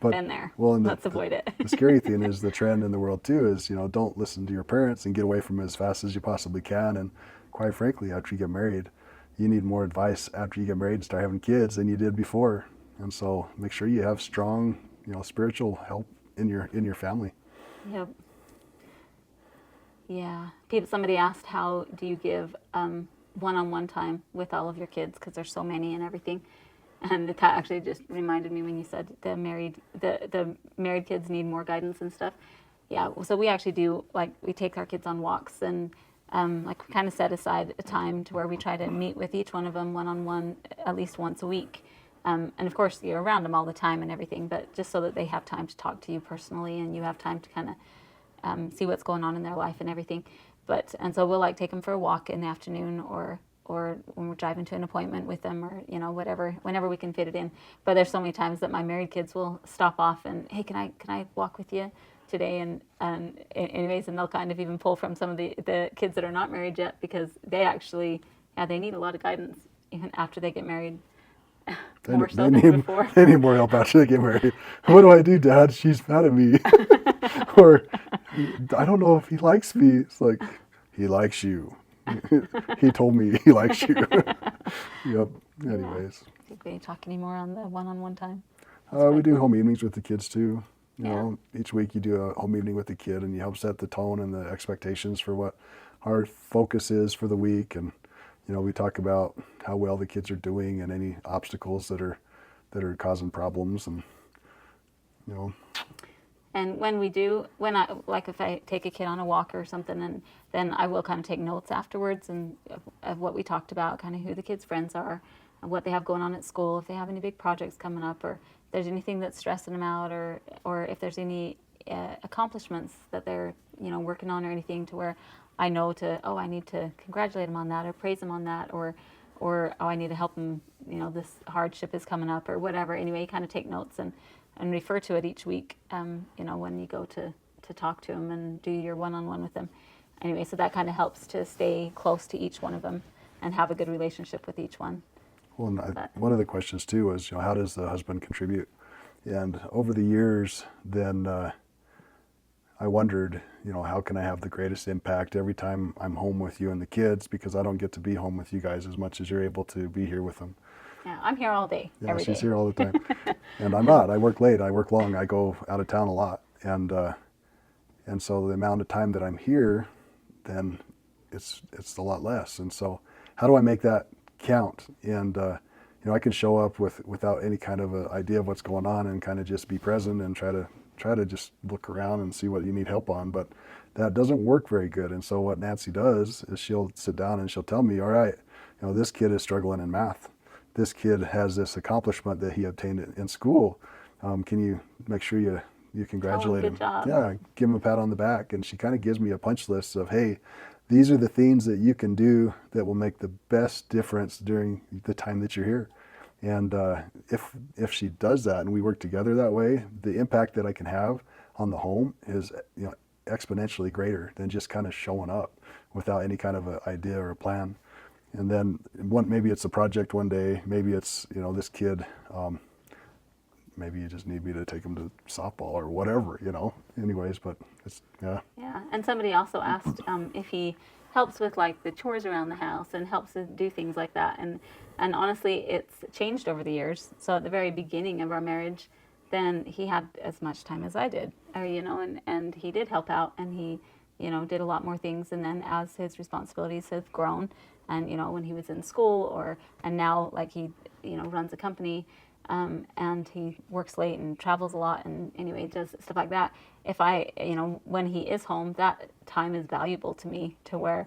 But, been there. Well, and Let's avoid it. the scary thing is the trend in the world too is, don't listen to your parents and get away from it as fast as you possibly can. And quite frankly, after you get married, you need more advice after you get married and start having kids than you did before. And so make sure you have strong, spiritual help in your family. Yep. Yeah. Somebody asked, how do you give one-on-one time with all of your kids, because there's so many and everything. And that actually just reminded me when you said the married kids need more guidance and stuff. Yeah, so we actually do, like, we take our kids on walks, and like we kind of set aside a time to where we try to meet with each one of them one-on-one at least once a week. And of course, you're around them all the time and everything, but just so that they have time to talk to you personally, and you have time to kind of see what's going on in their life and everything. And so we'll like take them for a walk in the afternoon, or when we're driving to an appointment with them, or whatever, whenever we can fit it in. But there's so many times that my married kids will stop off and, hey, can I walk with you today? And anyways, and they'll kind of even pull from some of the kids that are not married yet, because they actually, they need a lot of guidance even after they get married. More so than before. They need more help after they get married. What do I do, Dad? She's mad at me. Or, I don't know if he likes me. It's like, he likes you. He told me he likes you. Yep. Anyways. Did we talk any more on the one-on-one time? We do home evenings with the kids too. Each week you do a home evening with the kid, and you help set the tone and the expectations for what our focus is for the week. And we talk about how well the kids are doing and any obstacles that are causing problems, and And if I take a kid on a walk or something, and then I will kind of take notes afterwards and of what we talked about, kind of who the kids' friends are, and what they have going on at school, if they have any big projects coming up, or if there's anything that's stressing them out, or if there's any accomplishments that they're working on, or anything to where I know I need to congratulate them on that, or praise them on that, or I need to help them, this hardship is coming up, or whatever. Anyway, you kind of take notes and refer to it each week, when you go to talk to them and do your one-on-one with them. Anyway, so that kind of helps to stay close to each one of them and have a good relationship with each one. Well, one of the questions too was, how does the husband contribute? And over the years, then I wondered, how can I have the greatest impact every time I'm home with you and the kids, because I don't get to be home with you guys as much as you're able to be here with them. Yeah, I'm here all day, every day. She's here all the time. And I'm not. I work late. I work long. I go out of town a lot. And so the amount of time that I'm here, then it's a lot less. And so how do I make that count? And, I can show up without any kind of a idea of what's going on, and kind of just be present and try to just look around and see what you need help on. But that doesn't work very good. And so what Nancy does is she'll sit down and she'll tell me, all right, this kid is struggling in math. This kid has this accomplishment that he obtained in school. Can you make sure you congratulate him? Good job. Yeah, give him a pat on the back. And she kind of gives me a punch list of, hey, these are the things that you can do that will make the best difference during the time that you're here. And if she does that and we work together that way, the impact that I can have on the home is exponentially greater than just kind of showing up without any kind of an idea or a plan. And then maybe it's a project one day, maybe it's this kid, maybe you just need me to take him to softball or whatever, anyways, but it's yeah. And somebody also asked if he helps with like the chores around the house and helps to do things like that. And honestly, it's changed over the years. So at the very beginning of our marriage, then he had as much time as I did, and he did help out, and he, did a lot more things. And then as his responsibilities have grown, and, when he was in school and now like he, runs a company, and he works late and travels a lot, and anyway, does stuff like that. If I, when he is home, that time is valuable to me, to where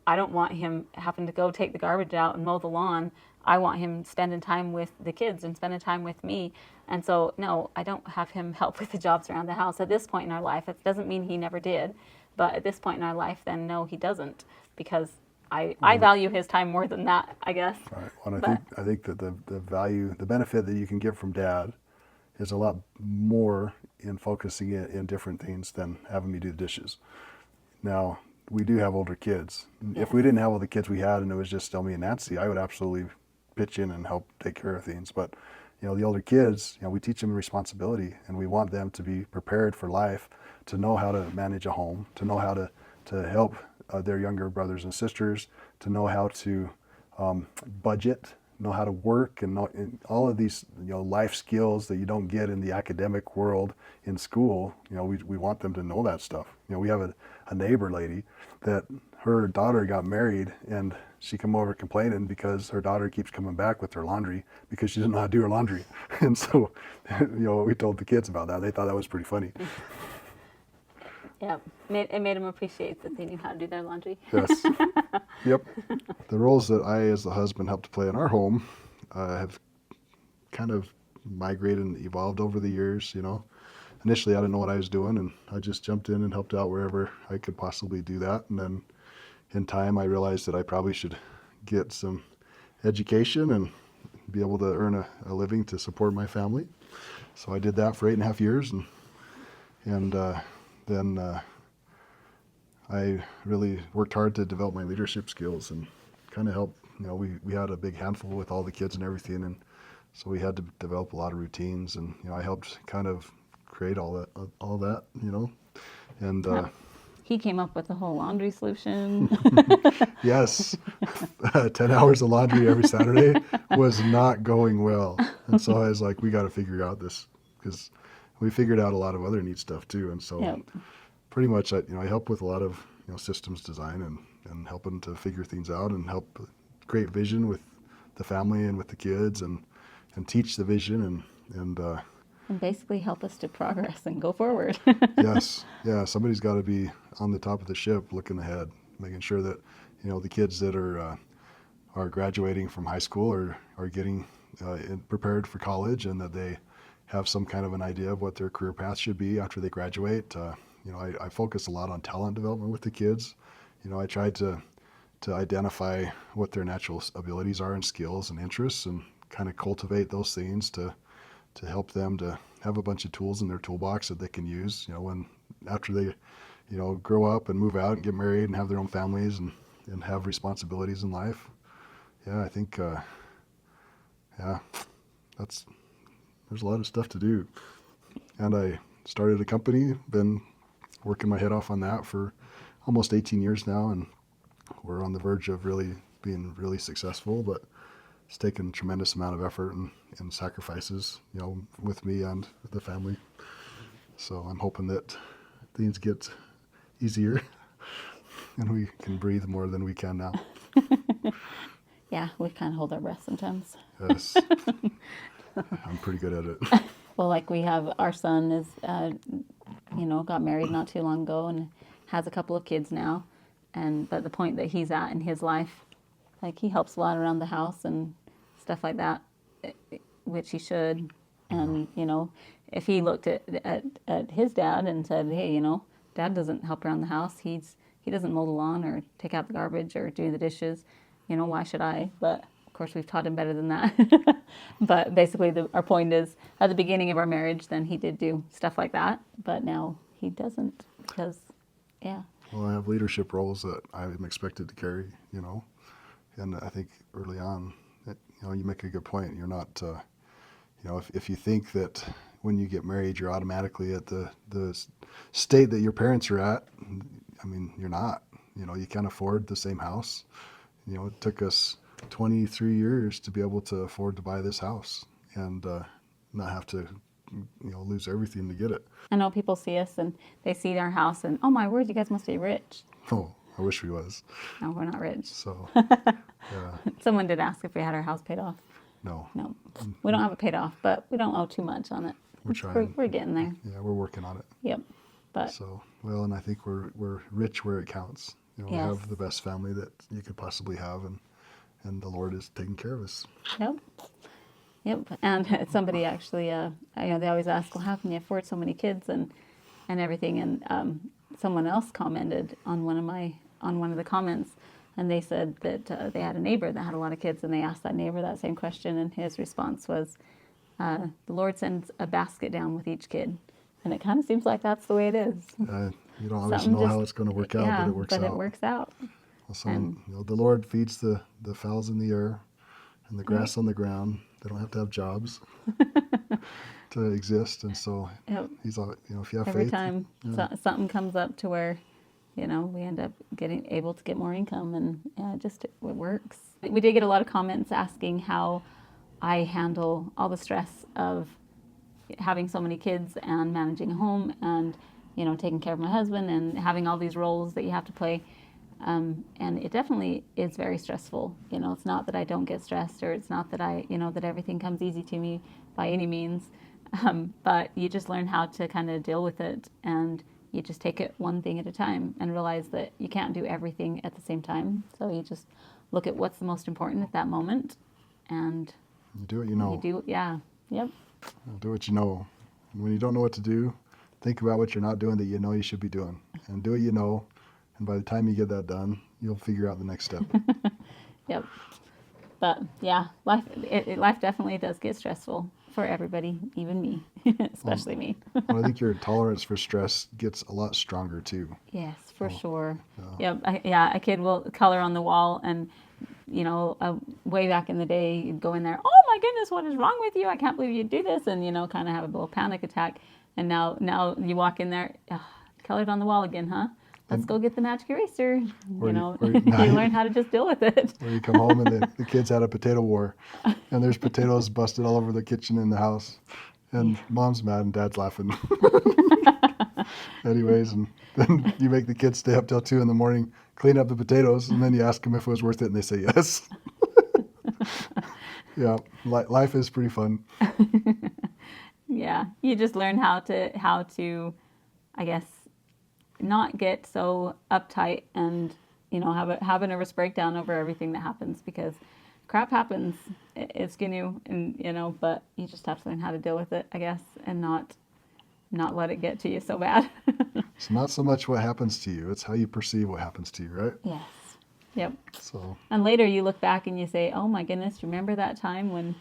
I don't want him having to go take the garbage out and mow the lawn. I want him spending time with the kids and spending time with me. And so, no, I don't have him help with the jobs around the house at this point in our life. It doesn't mean he never did, but at this point in our life, then no, he doesn't, because I value his time more than that, I guess. Right. Well, and But- I think that the value, the benefit that you can get from dad is a lot more in focusing it in different things than having me do the dishes. Now, we do have older kids. If we didn't have all the kids we had and it was just still me and Nancy, I would absolutely pitch in and help take care of things. But, you know, the older kids, you know, we teach them responsibility, and we want them to be prepared for life, to know how to manage a home, to know how to help their younger brothers and sisters, to know how to budget, know how to work, and all of these, you know, life skills that you don't get in the academic world in school. You know, we want them to know that stuff. You know, we have a neighbor lady that her daughter got married, and she come over complaining because her daughter keeps coming back with her laundry because she doesn't know how to do her laundry. And so, you know, we told the kids about that. They thought that was pretty funny. Yeah, it made them appreciate that they knew how to do their laundry. Yes. Yep. The roles that I, as the husband, helped to play in our home have kind of migrated and evolved over the years. You know, initially I didn't know what I was doing, and I just jumped in and helped out wherever I could possibly do that. And then in time, I realized that I probably should get some education and be able to earn a living to support my family. So I did that for 8.5 years, and then I really worked hard to develop my leadership skills and kind of help. You know, we had a big handful with all the kids and everything, and so we had to develop a lot of routines, and you know, I helped kind of create all that, you know, and He came up with the whole laundry solution. yes, 10 hours of laundry every Saturday was not going well, and so I was like, we got to figure out this, because we figured out a lot of other neat stuff too, and so. Yep. Pretty much, I help with a lot of, you know, systems design and helping to figure things out and help create vision with the family and with the kids and teach the vision and And basically help us to progress and go forward. yes, yeah, somebody's got to be on the top of the ship looking ahead, making sure that, you know, the kids that are graduating from high school are getting prepared for college, and that they have some kind of an idea of what their career path should be after they graduate. You know, I focus a lot on talent development with the kids. You know, I try to identify what their natural abilities are and skills and interests, and kind of cultivate those things to help them to have a bunch of tools in their toolbox that they can use, you know, when after they, you know, grow up and move out and get married and have their own families and have responsibilities in life. Yeah, I think, yeah, there's a lot of stuff to do. And I started a company, been working my head off on that for almost 18 years now, and we're on the verge of really being really successful, but it's taken a tremendous amount of effort and sacrifices, you know, with me and the family. So I'm hoping that things get easier and we can breathe more than we can now. Yeah, we kind of hold our breath sometimes. Yes. I'm pretty good at it. Well, like we have our son is, you know, got married not too long ago and has a couple of kids now. But the point that he's at in his life, like he helps a lot around the house and stuff like that, which he should. And, you know, if he looked at his dad and said, hey, you know, Dad doesn't help around the house. He doesn't mow the lawn or take out the garbage or do the dishes. You know, why should I? But of course, we've taught him better than that. But basically, our point is, at the beginning of our marriage, then he did do stuff like that. But now he doesn't because, yeah. Well, I have leadership roles that I'm expected to carry, you know. And I think early on, you know, you make a good point. You're not, you know, if you think that when you get married, you're automatically at the state that your parents are at, I mean, you're not. You know, you can't afford the same house. You know, it took us 23 years to be able to afford to buy this house and not have to, you know, lose everything to get it. I know people see us and they see our house and, oh my word, you guys must be rich. Oh, I wish we was. No, we're not rich. So, yeah, Someone did ask if we had our house paid off. no, No, we don't have it paid off, but we don't owe too much on it. We're trying. We're getting there. Yeah, we're working on it. Yep. But So, well, and I think we're rich where it counts. You know, Yes. have the best family that you could possibly have, and the Lord is taking care of us. Yep. Yep. And somebody actually, they always ask, well, how can you afford so many kids and everything? And someone else commented on one of the comments, and they said that they had a neighbor that had a lot of kids, and they asked that neighbor that same question, and his response was, the Lord sends a basket down with each kid. And it kind of seems like that's the way it is. You don't always Something know just- how it's going to work out, Yeah, but it works but out. it works out. So, And- you know, the Lord feeds the fowls in the air and the grass on the ground. They don't have to have jobs to exist, and so Yep. He's all, you know, if you have Every faith. time something comes up to where, we end up able to get more income, and it works. We did get a lot of comments asking how I handle all the stress of having so many kids and managing a home and, taking care of my husband and having all these roles that you have to play. And it definitely is very stressful. It's not that I don't get stressed, or it's not that that everything comes easy to me by any means. But you just learn how to kind of deal with it, and you just take it one thing at a time and realize that you can't do everything at the same time. So you just look at what's the most important at that moment, and You do what you know. you do, yeah, yep. Do what you know. And when you don't know what to do, think about what you're not doing that you know you should be doing, and do what you know. And by the time you get that done, you'll figure out the next step. Yep. But yeah, life definitely does get stressful for everybody, even me, especially me. Well, I think your tolerance for stress gets a lot stronger too. Yes, for sure. Yep. A kid will color on the wall, and way back in the day, you'd go in there, oh my goodness, what is wrong with you? I can't believe you do this, and kind of have a little panic attack. And now you walk in there, colored on the wall again, huh? Let's go get the magic eraser. Or You learn how to just deal with it. Or you come home and the kids had a potato war, and there's potatoes busted all over the kitchen and the house, and mom's mad and dad's laughing. Anyways, and then you make the kids stay up till 2 a.m, clean up the potatoes, and then you ask them if it was worth it, and they say yes. Yeah, life is pretty fun. Yeah, you just learn how to, I guess, not get so uptight and have a nervous breakdown over everything that happens, because crap happens. It's gonna, and but you just have to learn how to deal with it, I guess, and not let it get to you so bad. It's not so much what happens to you; it's how you perceive what happens to you, right? Yes. Yep. So. And later you look back and you say, "Oh my goodness, remember that time when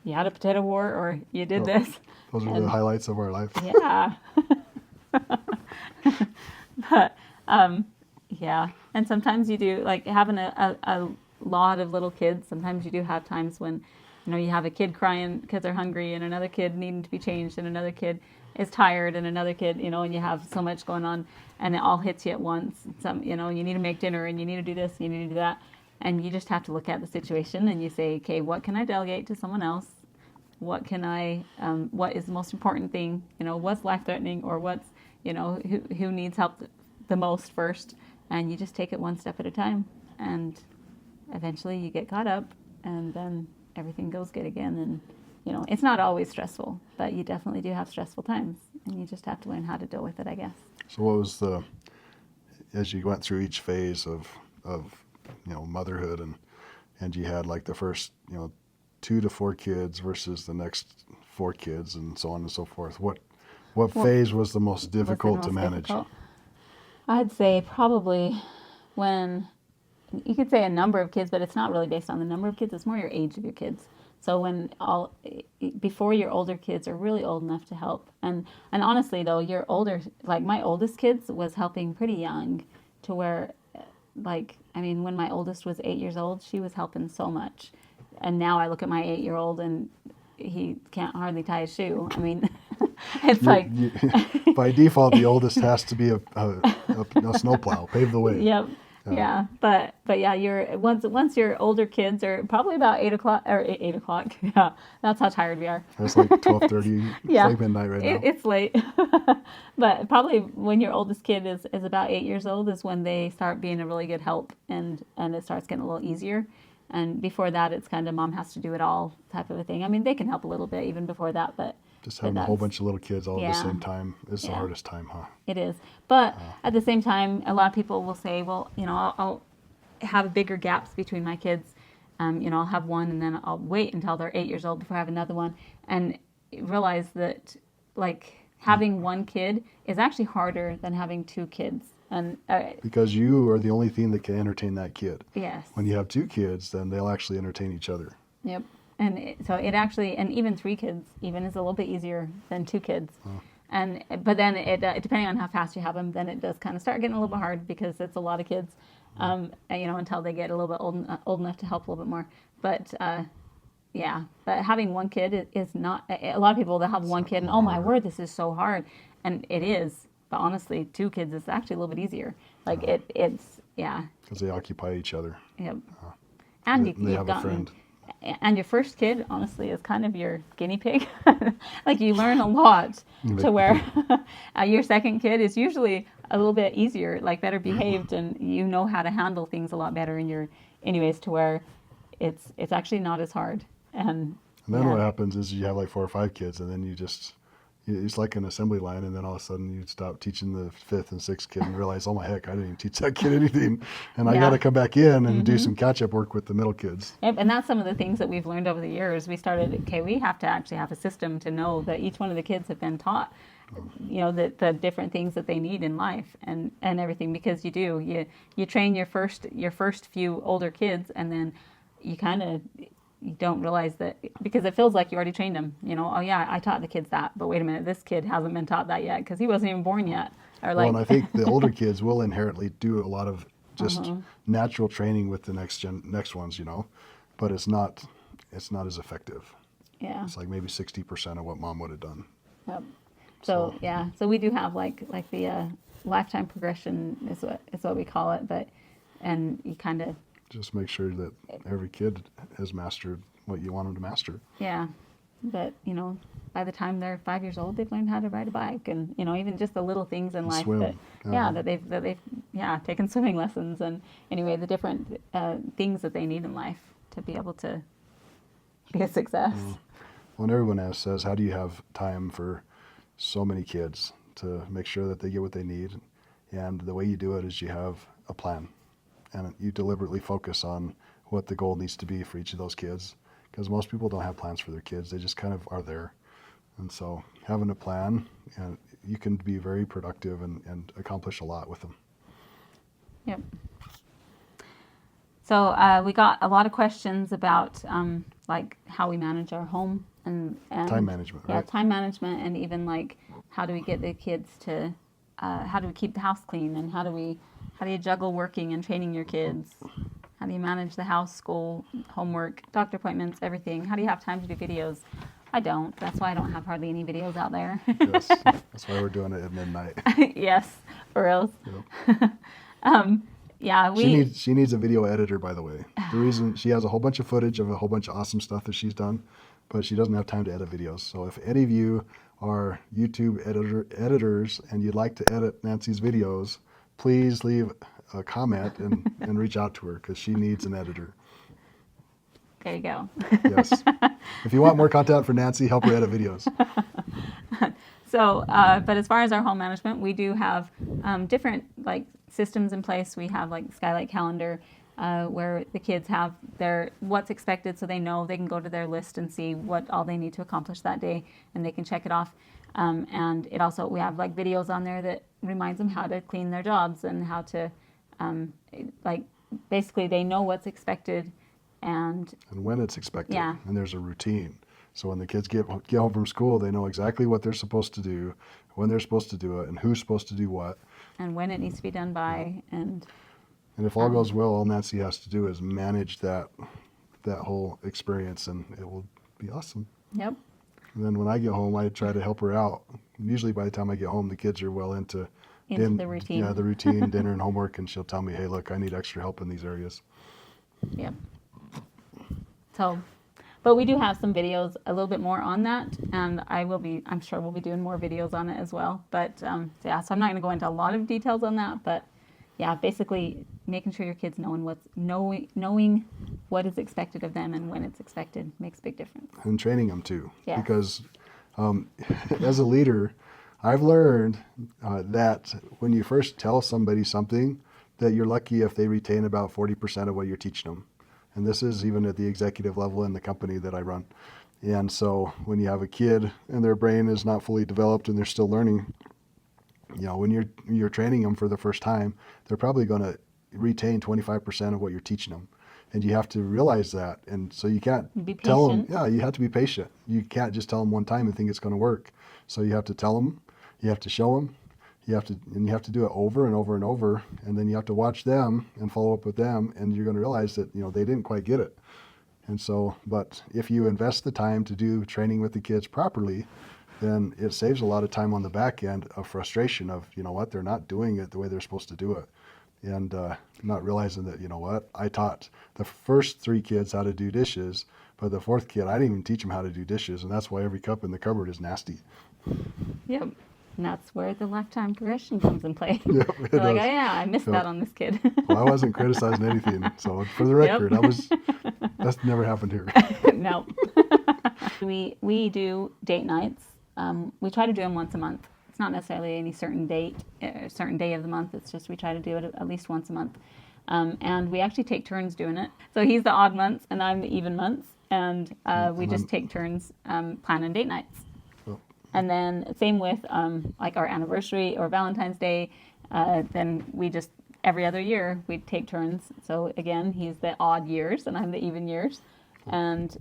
you had a potato war, or you did this?" Those are the highlights of our life. Yeah. But yeah, and sometimes you do, like having a lot of little kids. Sometimes you do have times when you have a kid crying because they're hungry, and another kid needing to be changed, and another kid is tired, and another kid, and you have so much going on, and it all hits you at once. You need to make dinner, and you need to do this, and you need to do that, and you just have to look at the situation and you say, okay, what can I delegate to someone else? What can I? What is the most important thing? What's life-threatening, or what's who needs help the most first? And you just take it one step at a time, and eventually you get caught up, and then everything goes good again. And it's not always stressful, but you definitely do have stressful times, and you just have to learn how to deal with it, I guess. So what was as you went through each phase of motherhood, and you had like the first 2 to 4 kids versus the next 4 kids, and so on and so forth, what phase was the most difficult to manage? I'd say probably when, you could say a number of kids, but it's not really based on the number of kids, it's more your age of your kids. So before your older kids are really old enough to help. And honestly though, your older, like my oldest kids was helping pretty young, to where when my oldest was 8 years old, she was helping so much. And now I look at my 8-year-old and he can't hardly tie a shoe. I mean, it's by default, the oldest has to be a snowplow, pave the way. Yep. Yeah. But yeah, once your older kids are probably about 8 o'clock or 8 o'clock. Yeah. That's how tired we are. It's like 12:30. Yeah. It's like midnight right now. It's late. But probably when your oldest kid is about 8 years old is when they start being a really good help, and it starts getting a little easier. And before that, it's kind of mom has to do it all type of a thing. I mean, they can help a little bit even before that, but Just having a whole bunch of little kids all at the yeah. same time is the Yeah. hardest time, huh? It is. But at the same time, a lot of people will say, well, I'll have bigger gaps between my kids. I'll have one and then I'll wait until they're 8 years old before I have another one. And realize that, like, having one kid is actually harder than having two kids. And because you are the only thing that can entertain that kid. yes. When you have two kids, then they'll actually entertain each other. Yep. And it actually, and even three kids even is a little bit easier than two kids. But then depending on how fast you have them, then it does kind of start getting a little bit hard because it's a lot of kids, until they get a little bit old enough to help a little bit more. But but having one kid is not. A lot of people that have one kid and, oh my word, this is so hard, and it is. But honestly, two kids is actually a little bit easier. Like it's. Because they occupy each other. Yep. And They have a friend. And your first kid, honestly, is kind of your guinea pig. Like, you learn a lot to where your second kid is usually a little bit easier, like better behaved, and you know how to handle things a lot better anyways, to where it's actually not as hard. And then what happens is you have like 4 or 5 kids, and then it's like an assembly line, and then all of a sudden you stop teaching the 5th and 6th kid and realize, oh my heck, I didn't even teach that kid anything. And I got to come back in and do some catch-up work with the middle kids. Yep, and that's some of the things that we've learned over the years. We started, we have to actually have a system to know that each one of the kids have been taught, the different things that they need in life and everything, because you train your first few older kids, and then you don't realize that, because it feels like you already trained them. Oh yeah, I taught the kids that, but wait a minute, this kid hasn't been taught that yet because he wasn't even born yet. Or and I think the older kids will inherently do a lot of just natural training with the next ones, but it's not as effective. Yeah. It's like maybe 60% of what mom would have done. Yep. So we do have like the lifetime progression is what we call it, and you kind of just make sure that every kid has mastered what you want them to master. Yeah. But, by the time they're 5 years old, they've learned how to ride a bike, and, even just the little things in life swim. that they've taken swimming lessons, and anyway, the different things that they need in life to be able to be a success. Well, and everyone says, how do you have time for so many kids to make sure that they get what they need? And the way you do it is you have a plan. And you deliberately focus on what the goal needs to be for each of those kids, because most people don't have plans for their kids. They just kind of are there. And so having a plan, and you can be very productive and accomplish a lot with them. Yep. So we got a lot of questions about like how we manage our home and time management, right? Yeah, time management, and even like how do we get the kids to, how do we keep the house clean, and how do you juggle working and training your kids? How do you manage the house, school, homework, doctor appointments, everything? How do you have time to do videos? I don't. That's why I don't have hardly any videos out there. Yes, that's why we're doing it at midnight. Yes, for reals. Yep. She needs a video editor, by the way. The reason she has a whole bunch of footage of a whole bunch of awesome stuff that she's done, but she doesn't have time to edit videos. So if any of you are YouTube editors and you'd like to edit Nancy's videos, please leave a comment and reach out to her, because she needs an editor. There you go. Yes. If you want more content for Nancy, help her edit videos. So, but as far as our home management, we do have different like systems in place. We have like Skylight Calendar, where the kids have their what's expected, so they know they can go to their list and see what all they need to accomplish that day, and they can check it off. And it also, we have like videos on there that reminds them how to clean their jobs and how to like basically they know what's expected and when it's expected. Yeah. And there's a routine. So when the kids get home from school, they know exactly what they're supposed to do, when they're supposed to do it, and who's supposed to do what. And when it needs to be done by. And if all goes well, all Nancy has to do is manage that whole experience, and it will be awesome. Yep. And then when I get home, I try to help her out. Usually by the time I get home, the kids are well into the routine. Yeah, the routine, dinner and homework, and she'll tell me, hey, look, I need extra help in these areas. Yep. So, but we do have some videos a little bit more on that, and I'm sure we'll be doing more videos on it as well. But so I'm not going to go into a lot of details on that, but yeah, basically making sure your kids knowing what is expected of them and when it's expected makes a big difference. And training them too. Yes. Because As a leader, I've learned that when you first tell somebody something, that you're lucky if they retain about 40% of what you're teaching them. And this is even at the executive level in the company that I run. And so when you have a kid and their brain is not fully developed and they're still learning, when you're training them for the first time, they're probably going to retain 25% of what you're teaching them. And you have to realize that. And so you can't tell them, you have to be patient. You can't just tell them one time and think it's going to work. So you have to tell them, you have to show them, you have to do it over and over and over. And then you have to watch them and follow up with them. And you're going to realize that, they didn't quite get it. And so, but if you invest the time to do training with the kids properly, then it saves a lot of time on the back end of frustration of, they're not doing it the way they're supposed to do it. And not realizing that, I taught the first 3 kids how to do dishes, but the 4th kid, I didn't even teach him how to do dishes. And that's why every cup in the cupboard is nasty. Yep. And that's where the lifetime progression comes in play. Yep, You're like, oh yeah, I missed that on this kid. Well, I wasn't criticizing anything. So for the record, that's never happened here. No. We do date nights. We try to do them once a month. It's not necessarily any certain date, a certain day of the month. It's just we try to do it at least once a month. And we actually take turns doing it. So he's the odd months and I'm the even months. And we just take turns planning date nights. And then same with like our anniversary or Valentine's Day, then we just, every other year, we take turns. So again, he's the odd years and I'm the even years. And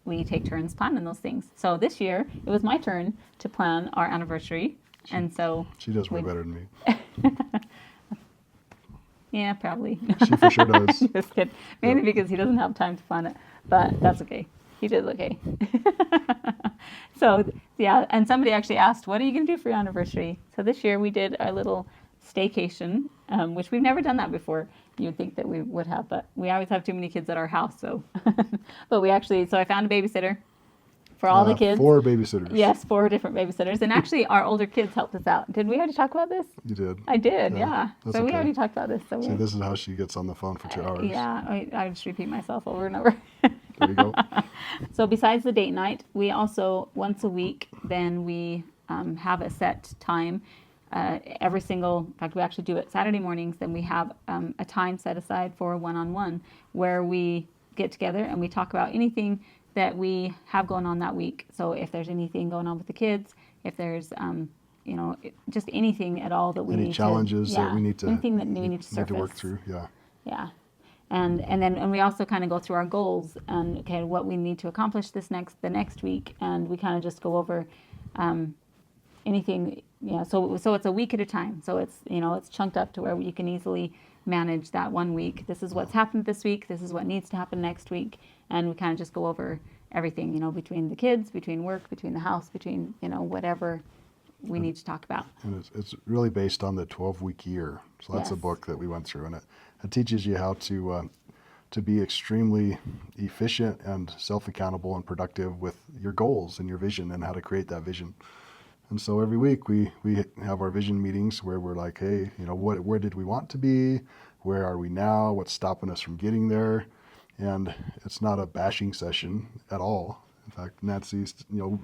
we take turns planning those things. So this year, it was my turn to plan our anniversary. And so... She does way better than me. Yeah, probably. She for sure does. Just kidding. Mainly because he doesn't have time to plan it. But that's okay. He did okay. So, yeah, and somebody actually asked, what are you going to do for your anniversary? So this year we did our little staycation, which we've never done that before. You would think that we would have, but we always have too many kids at our house. So, but we actually, so I found a babysitter for all the kids. 4 babysitters. Yes, 4 different babysitters. And actually our older kids helped us out. Did we already talk about this? You did. I did, yeah. That's So we okay. already talked about this. So See, this is how she gets on the phone for 2 hours. Yeah, I just repeat myself over and over. There you go. So besides the date night, we also, once a week, then we have a set time. In fact, we actually do it Saturday mornings, then we have a time set aside for one-on-one where we get together and we talk about anything that we have going on that week. So if there's anything going on with the kids, if there's, just anything at all that we need challenges that we need to, anything that we need to surface. Need to work through, yeah. Yeah. And we also kind of go through our goals and what we need to accomplish the next week, and we kind of just go over anything. Yeah, so it's a week at a time. So it's it's chunked up to where you can easily manage that one week. This is what's happened this week. This is what needs to happen next week, and we kind of just go over everything. Between the kids, between work, between the house, between whatever we need to talk about. And it's really based on the 12-week year. So that's a book that we went through, and it teaches you how to be extremely efficient and self-accountable and productive with your goals and your vision and how to create that vision. And so every week we have our vision meetings where we're like, hey, where did we want to be? Where are we now? What's stopping us from getting there? And it's not a bashing session at all. In fact, Nancy's,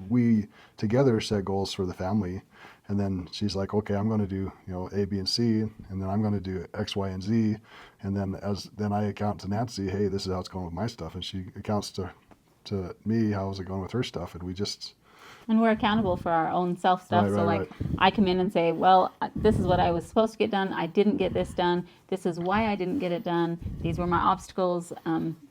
we together set goals for the family. And then she's like, okay, I'm going to do, A, B, and C, and then I'm going to do X, Y, and Z. And then I account to Nancy, hey, this is how it's going with my stuff. And she accounts to me, how is it going with her stuff? And we just... And we're accountable for our own self stuff. Right. I come in and say, well, this is what I was supposed to get done. I didn't get this done. This is why I didn't get it done. These were my obstacles.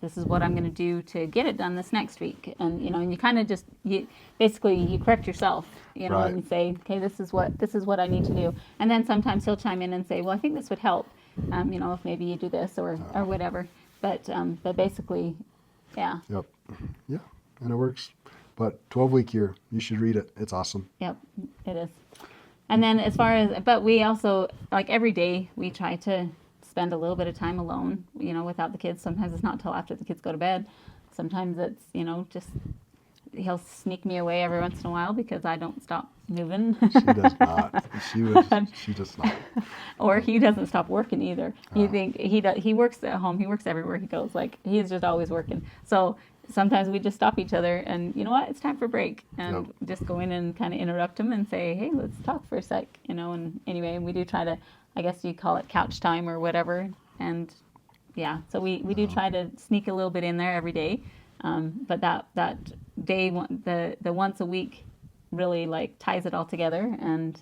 This is what I'm going to do to get it done this next week. And, and you kind of just, you correct yourself, Right. and say, okay, this is what I need to do. And then sometimes he'll chime in and say, well, I think this would help, if maybe you do this or whatever. But basically, yeah. Yep. Yeah. And it works. But 12-week year, you should read it. It's awesome. Yep, it is. And then but we also, every day, we try to spend a little bit of time alone, without the kids. Sometimes it's not till after the kids go to bed. Sometimes it's, just, he'll sneak me away every once in a while because I don't stop moving. She does not. She does not. Or he doesn't stop working either. You think he works at home. He works everywhere he goes. He's just always working. So sometimes we just stop each other and you know what, it's time for break, and Yep. just go in and kind of interrupt them and say, hey, let's talk for a sec, you know. And anyway, we do try to, I guess you call it couch time or whatever. And yeah, so we do try to sneak a little bit in there every day. But that day, the once a week really like ties it all together. And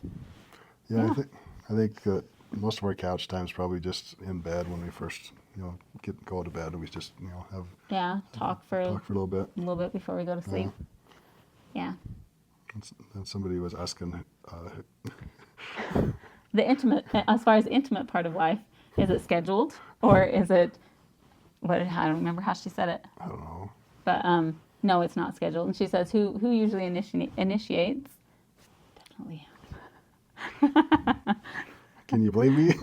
Yeah, Yeah. I think that most of our couch time is probably just in bed when we first, go to bed. We just, have yeah, talk for talk for a little bit. a little bit before we go to sleep. Yeah. And somebody was asking, The intimate, as far as the intimate part of life, is it scheduled or is it, I don't remember how she said it, I don't know, but no, it's not scheduled. And she says, who usually initiates? Definitely. can you blame me?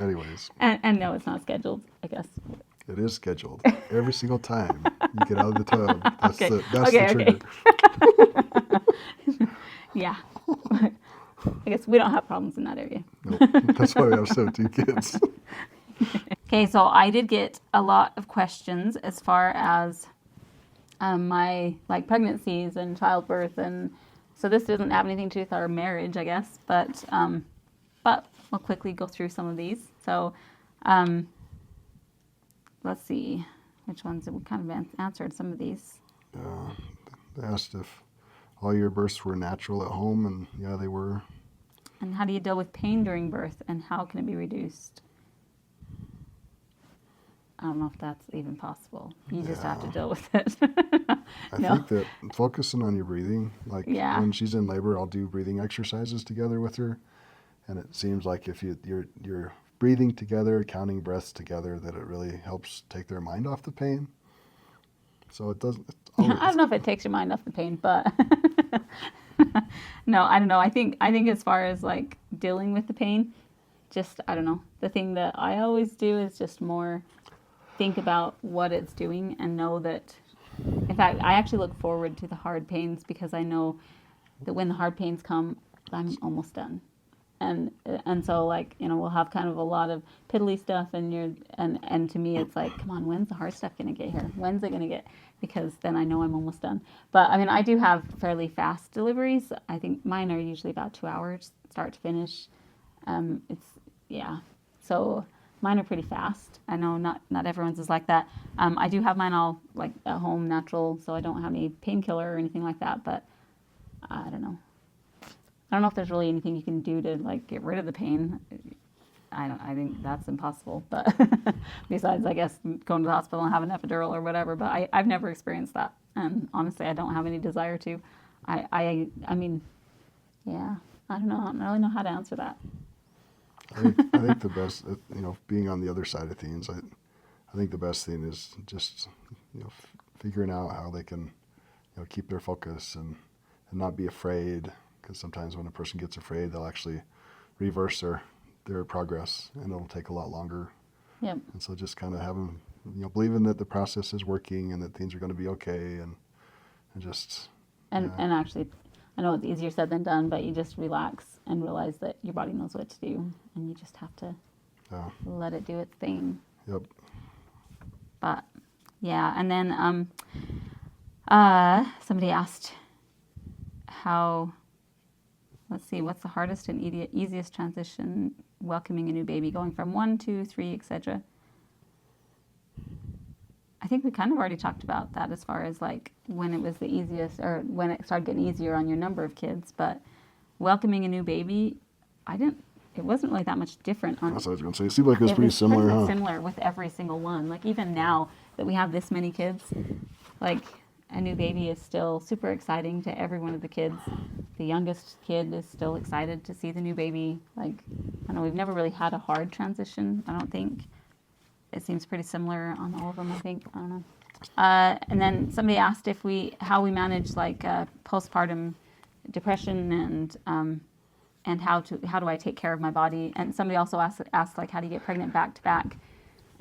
Anyways, And no, it's not scheduled, I guess. it is scheduled every single time you get out of the tub. That's Okay. that's Okay, the okay. trigger. Yeah. I guess we don't have problems in that area. Nope. That's why we have 17 kids. Okay, so I did get a lot of questions as far as my like pregnancies and childbirth, and so this doesn't have anything to do with our marriage, I guess, but we'll quickly go through some of these. So let's see which ones we kind of answered some of these. They asked if all your births were natural at home, and yeah, they were. And how do you deal with pain during birth, and how can it be reduced? I don't know if that's even possible. You just have to deal with it. I No. think that focusing on your breathing, like Yeah. when she's in labor, I'll do breathing exercises together with her, and it seems like if you're breathing together, counting breaths together, that it really helps take their mind off the pain. So it doesn't. I don't know if it takes your mind off the pain, but no, I don't know. I think as far as like dealing with the pain, just I don't know. The thing that I always do is just more think about what it's doing and know that. In fact, I actually look forward to the hard pains because I know that when the hard pains come, I'm almost done. And so like we'll have kind of a lot of piddly stuff and to me it's like, come on, when's the hard stuff gonna get here? When's it gonna get? Because then I know I'm almost done. But I mean, I do have fairly fast deliveries. I think mine are usually about 2 hours start to finish. So mine are pretty fast. I know not everyone's is like that. I do have mine all like at home natural, so I don't have any painkiller or anything like that. But I don't know. I don't know if there's really anything you can do to like get rid of the pain. I think that's impossible. But besides, I guess going to the hospital and having an epidural or whatever. But I've never experienced that, and honestly, I don't have any desire to. I mean, yeah, I don't know. I don't really know how to answer that. I think the best, being on the other side of things, I think the best thing is just, figuring out how they can, keep their focus and not be afraid. Because sometimes when a person gets afraid, they'll actually reverse their progress, and it'll take a lot longer. Yep. And so just kind of having, believing that the process is working and that things are going to be okay, and just. And actually, I know it's easier said than done, but you just relax and realize that your body knows what to do, and you just have to let it do its thing. Yep. But yeah, and then somebody asked how. Let's see, what's the hardest and easiest transition welcoming a new baby, going from 1, 2, 3, etc. I think we kind of already talked about that as far as like when it was the easiest or when it started getting easier on your number of kids. But welcoming a new baby, it wasn't really that much different on. That's what I was going to say. It seemed like it was pretty was similar, pretty huh? similar with every single one. Like even now that we have this many kids, like a new baby is still super exciting to every one of the kids. The youngest kid is still excited to see the new baby. Like, I know we've never really had a hard transition, I don't think. It seems pretty similar on all of them, I think. I don't know. And then somebody asked how we manage like postpartum depression and how do I take care of my body. And somebody also asked like, how do you get pregnant back to back?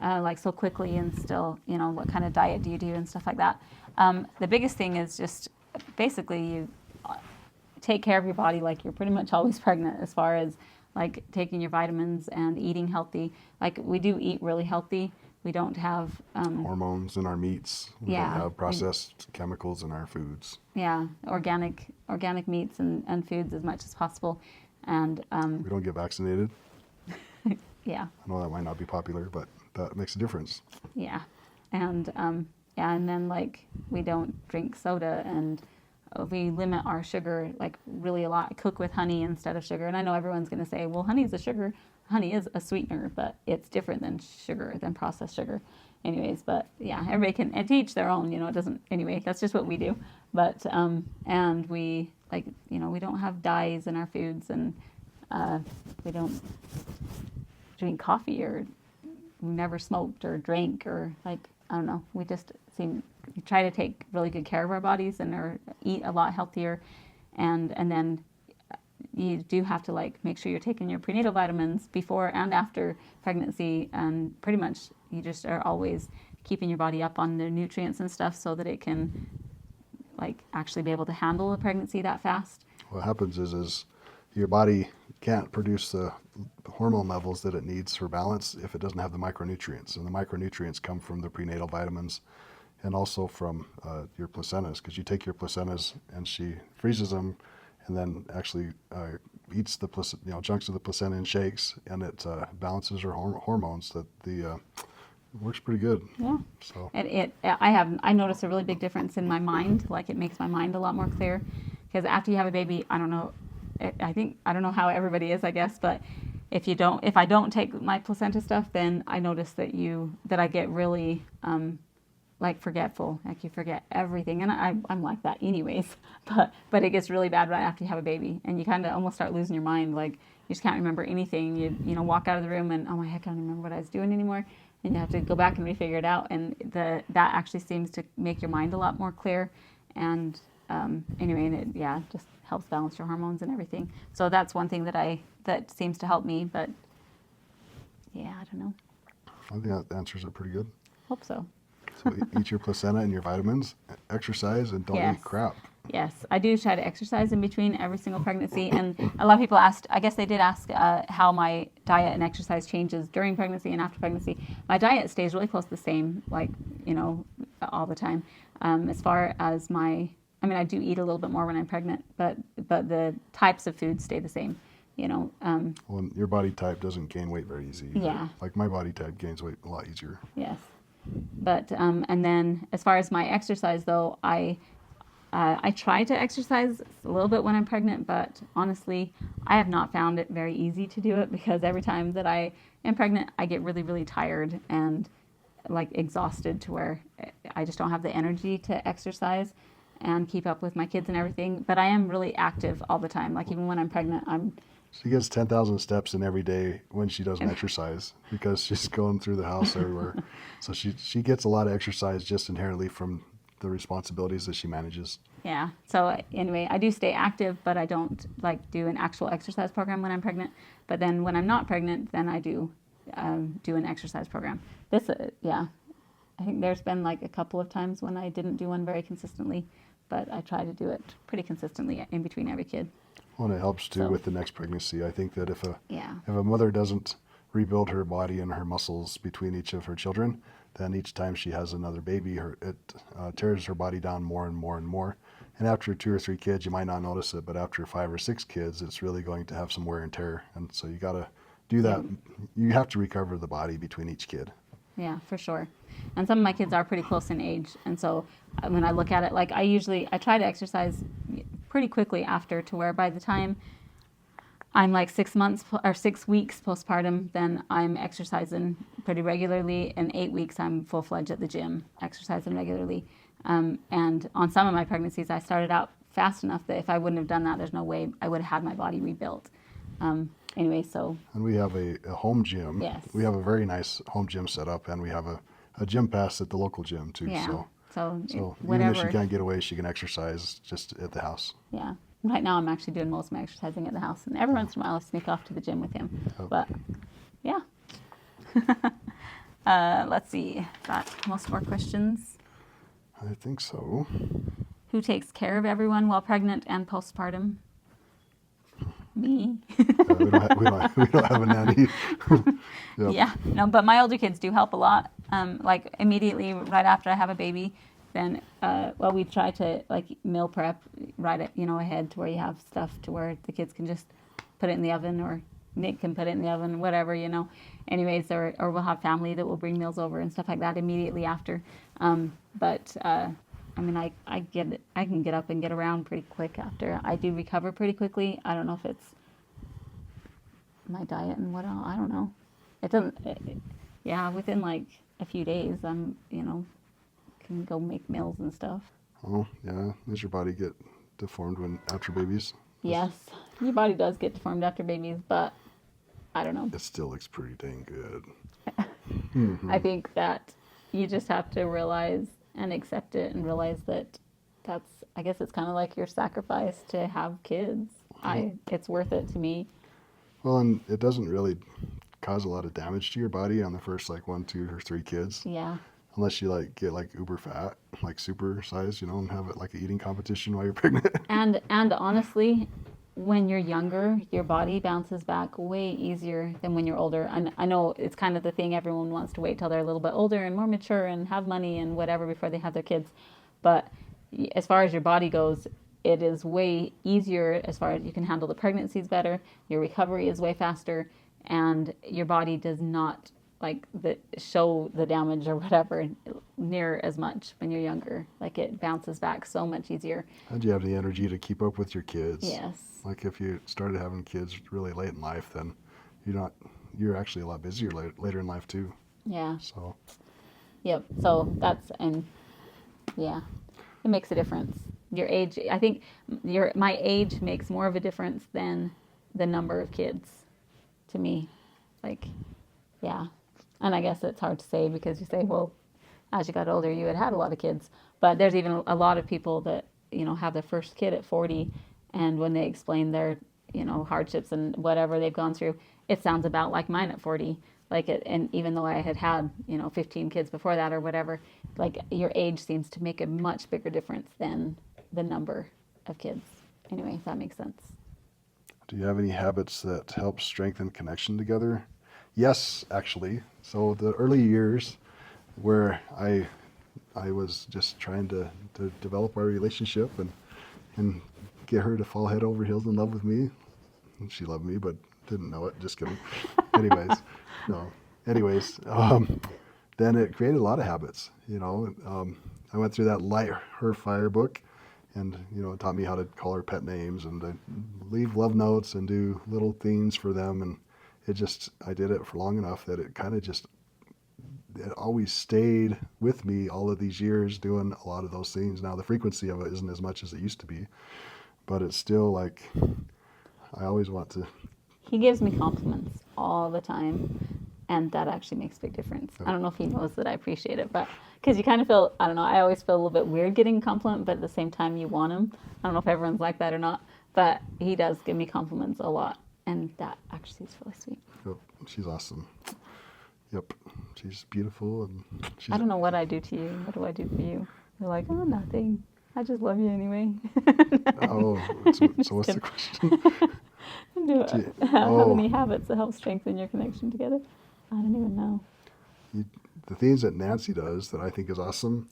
Like so quickly and still, what kind of diet do you do and stuff like that. The biggest thing is just basically you take care of your body like you're pretty much always pregnant, as far as like taking your vitamins and eating healthy. Like we do eat really healthy, We don't have Hormones in our meats. We Yeah. don't have processed chemicals in our foods. organic meats and foods as much as possible. And We don't get vaccinated. yeah, I know that might not be popular, but that makes a difference. yeah, and and then like we don't drink soda, and we limit our sugar like really a lot. Cook with honey instead of sugar. And I know everyone's going to say, well, honey is a sugar. Honey is a sweetener, but it's different than sugar, than processed sugar. Anyways, but yeah, everybody can, and to each their own, it doesn't, anyway, that's just what we do. But, and we like, we don't have dyes in our foods, and we don't drink coffee, or we never smoked or drank, or like, I don't know, we try to take really good care of our bodies and eat a lot healthier. And then you do have to like make sure you're taking your prenatal vitamins before and after pregnancy, and pretty much you just are always keeping your body up on the nutrients and stuff so that it can like actually be able to handle a pregnancy that fast. What happens is your body can't produce the hormone levels that it needs for balance if it doesn't have the micronutrients. And the micronutrients come from the prenatal vitamins and also from your placentas, because you take your placentas and she freezes them and then actually eats the chunks of the placenta in shakes, and it balances her hormones. That works pretty good. Yeah. So And I notice a really big difference in my mind. Like it makes my mind a lot more clear, because after you have a baby, I don't know, I don't know how everybody is, I guess, but if I don't take my placenta stuff, then I notice that I get really like forgetful, like you forget everything, and I'm like that anyways. But it gets really bad right after you have a baby, and you kind of almost start losing your mind. Like you just can't remember anything. You walk out of the room and, oh my heck, I don't remember what I was doing anymore, and you have to go back and refigure it out. And that actually seems to make your mind a lot more clear. And anyway, and it just helps balance your hormones and everything. So that's one thing that seems to help me. But yeah, I don't know. I think that answers it pretty good. Hope so. So eat your placenta and your vitamins, exercise, and don't Yes. eat crap. Yes, I do try to exercise in between every single pregnancy, and a lot of people asked, I guess they did ask how my diet and exercise changes during pregnancy and after pregnancy. My diet stays really close to the same, like, all the time. As far as I do eat a little bit more when I'm pregnant, but the types of foods stay the same, Well, your body type doesn't gain weight very easy either. Yeah. Like my body type gains weight a lot easier. Yes. But, and then as far as my exercise though, I try to exercise a little bit when I'm pregnant, but honestly, I have not found it very easy to do it, because every time that I am pregnant, I get really, really tired and like exhausted to where I just don't have the energy to exercise and keep up with my kids and everything. But I am really active all the time. Like even when I'm pregnant, She gets 10,000 steps in every day when she doesn't exercise, because she's going through the house everywhere. So she gets a lot of exercise just inherently from the responsibilities that she manages. yeah. So anyway, I do stay active, but I don't like do an actual exercise program when I'm pregnant. But then when I'm not pregnant, then I do an exercise program. I think there's been like a couple of times when I didn't do one very consistently, but I try to do it pretty consistently in between every kid. Well, and it helps too So- with the next pregnancy. I think that if Yeah. a mother doesn't rebuild her body and her muscles between each of her children, then each time she has another baby, it tears her body down more and more and more. And after 2 or 3 kids, you might not notice it, but after 5 or 6 kids, it's really going to have some wear and tear. And so you got to do that. You have to recover the body between each kid. Yeah, for sure. And some of my kids are pretty close in age. And so when I look at it, like I try to exercise pretty quickly after, to where by the time I'm like 6 months or 6 weeks postpartum, then I'm exercising pretty regularly. In 8 weeks, I'm full-fledged at the gym, exercising regularly. And on some of my pregnancies, I started out fast enough that if I wouldn't have done that, there's no way I would have had my body rebuilt. Anyway, so And we have a home gym. Yes. We have a very nice home gym set up, and we have a gym pass at the local gym too. yeah, So even if she whatever. can't get away, she can exercise just at the house. Yeah. Right now, I'm actually doing most of my exercising at the house, and every once in a while, I sneak off to the gym with him. Oh. But yeah. Let's see. Got most more questions. I think so. Who takes care of everyone while pregnant and postpartum? Me. We don't have a nanny. Yep. Yeah. No, but my older kids do help a lot. like immediately right after I have a baby, then well, we try to like meal prep right at, ahead to where you have stuff to where the kids can just put it in the oven, or Nick can put it in the oven, whatever, anyways, or we'll have family that will bring meals over and stuff like that immediately after. But I mean, I can get up and get around pretty quick after. I do recover pretty quickly. I don't know if it's my diet and what else. I don't know. It doesn't. Yeah, within like a few days, I'm can go make meals and stuff. Oh yeah, does your body get deformed when after babies? Yes, your body does get deformed after babies, but I don't know. It still looks pretty dang good. I think that you just have to realize and accept it and realize that I guess it's kind of like your sacrifice to have kids. It's worth it to me. Well, and it doesn't really cause a lot of damage to your body on the first like 1, 2, or 3 kids. Yeah. Unless you like get like uber fat, like super size, and have it like an eating competition while you're pregnant. And honestly, when you're younger, your body bounces back way easier than when you're older. And I know it's kind of the thing, everyone wants to wait till they're a little bit older and more mature and have money and whatever before they have their kids. But as far as your body goes, it is way easier as far as you can handle the pregnancies better. Your recovery is way faster, and your body does not show the damage or whatever near as much when you're younger. Like, it bounces back so much easier. And you have the energy to keep up with your kids. Yes. Like if you started having kids really late in life, then you're actually a lot busier later in life too. Yeah. So. Yep. So yeah, it makes a difference. Your age, I think my age makes more of a difference than the number of kids to me. Like, yeah. And I guess it's hard to say because you say, well, as you got older, you had a lot of kids. But there's even a lot of people that, have their first kid at 40. And when they explain their, hardships and whatever they've gone through, it sounds about like mine at 40. And even though I had 15 kids before that or whatever, like, your age seems to make a much bigger difference than the number of kids. Anyway, if that makes sense. Do you have any habits that help strengthen connection together? Yes, actually. So the early years where I was just trying to develop our relationship and get her to fall head over heels in love with me. And she loved me, but didn't know it. Just kidding. Anyways, then it created a lot of habits. I went through that Light Her Fire book, and it taught me how to call her pet names and to leave love notes and do little things for them. And I did it for long enough that it kind of it always stayed with me all of these years doing a lot of those things. Now the frequency of it isn't as much as it used to be, but it's still like, I always want to. He gives me compliments all the time, and that actually makes a big difference. I don't know if he knows that I appreciate it, but because you kind of feel, I don't know, I always feel a little bit weird getting a compliment, but at the same time you want them. I don't know if everyone's like that or not, but he does give me compliments a lot, and that actually is really sweet. Yep, she's awesome. Yep, she's beautiful, and I don't know what I do to you. What do I do for you? You're like, oh, nothing. I just love you anyway. Oh, so what's the question? Have any habits that help strengthen your connection together? I don't even know. The things that Nancy does that I think is awesome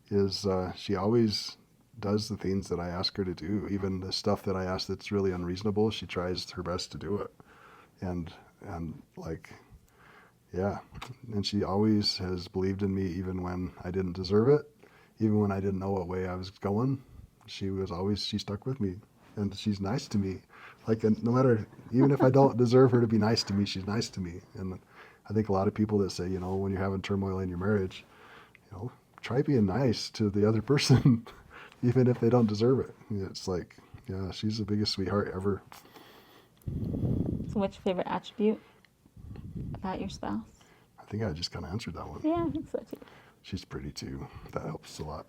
is she always does the things that I ask her to do. Even the stuff that I ask that's really unreasonable, she tries her best to do it. And like, yeah. And she always has believed in me even when I didn't deserve it, even when I didn't know what way I was going. She stuck with me, and she's nice to me. Like, no matter, even if I don't deserve her to be nice to me, she's nice to me. And I think a lot of people that say, when you're having turmoil in your marriage, try being nice to the other person, even if they don't deserve it. It's like, yeah, she's the biggest sweetheart ever. So what's your favorite attribute about your spouse? I think I just kind of answered that one. Yeah, I think so too. She's pretty too. That helps a lot.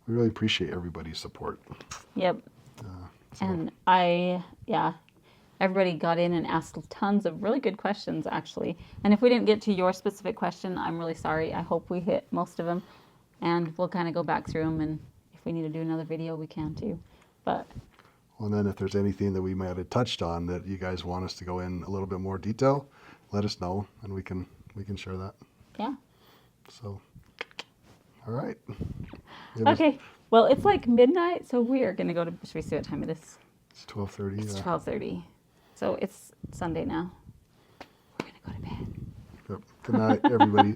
We really appreciate everybody's support. Yep. And everybody got in and asked tons of really good questions, actually. And if we didn't get to your specific question, I'm really sorry. I hope we hit most of them, and we'll kind of go back through them. And if we need to do another video, we can too. But well, and then if there's anything that we might have touched on that you guys want us to go in a little bit more detail, let us know, and we can share that. Yeah. So, all right. It was- Okay. Well, it's like midnight, so we are going to go to. Should we see what time it is? It's 12:30. It's 12:30. So it's Sunday now. We're going to go to bed. Yep. Good night, everybody.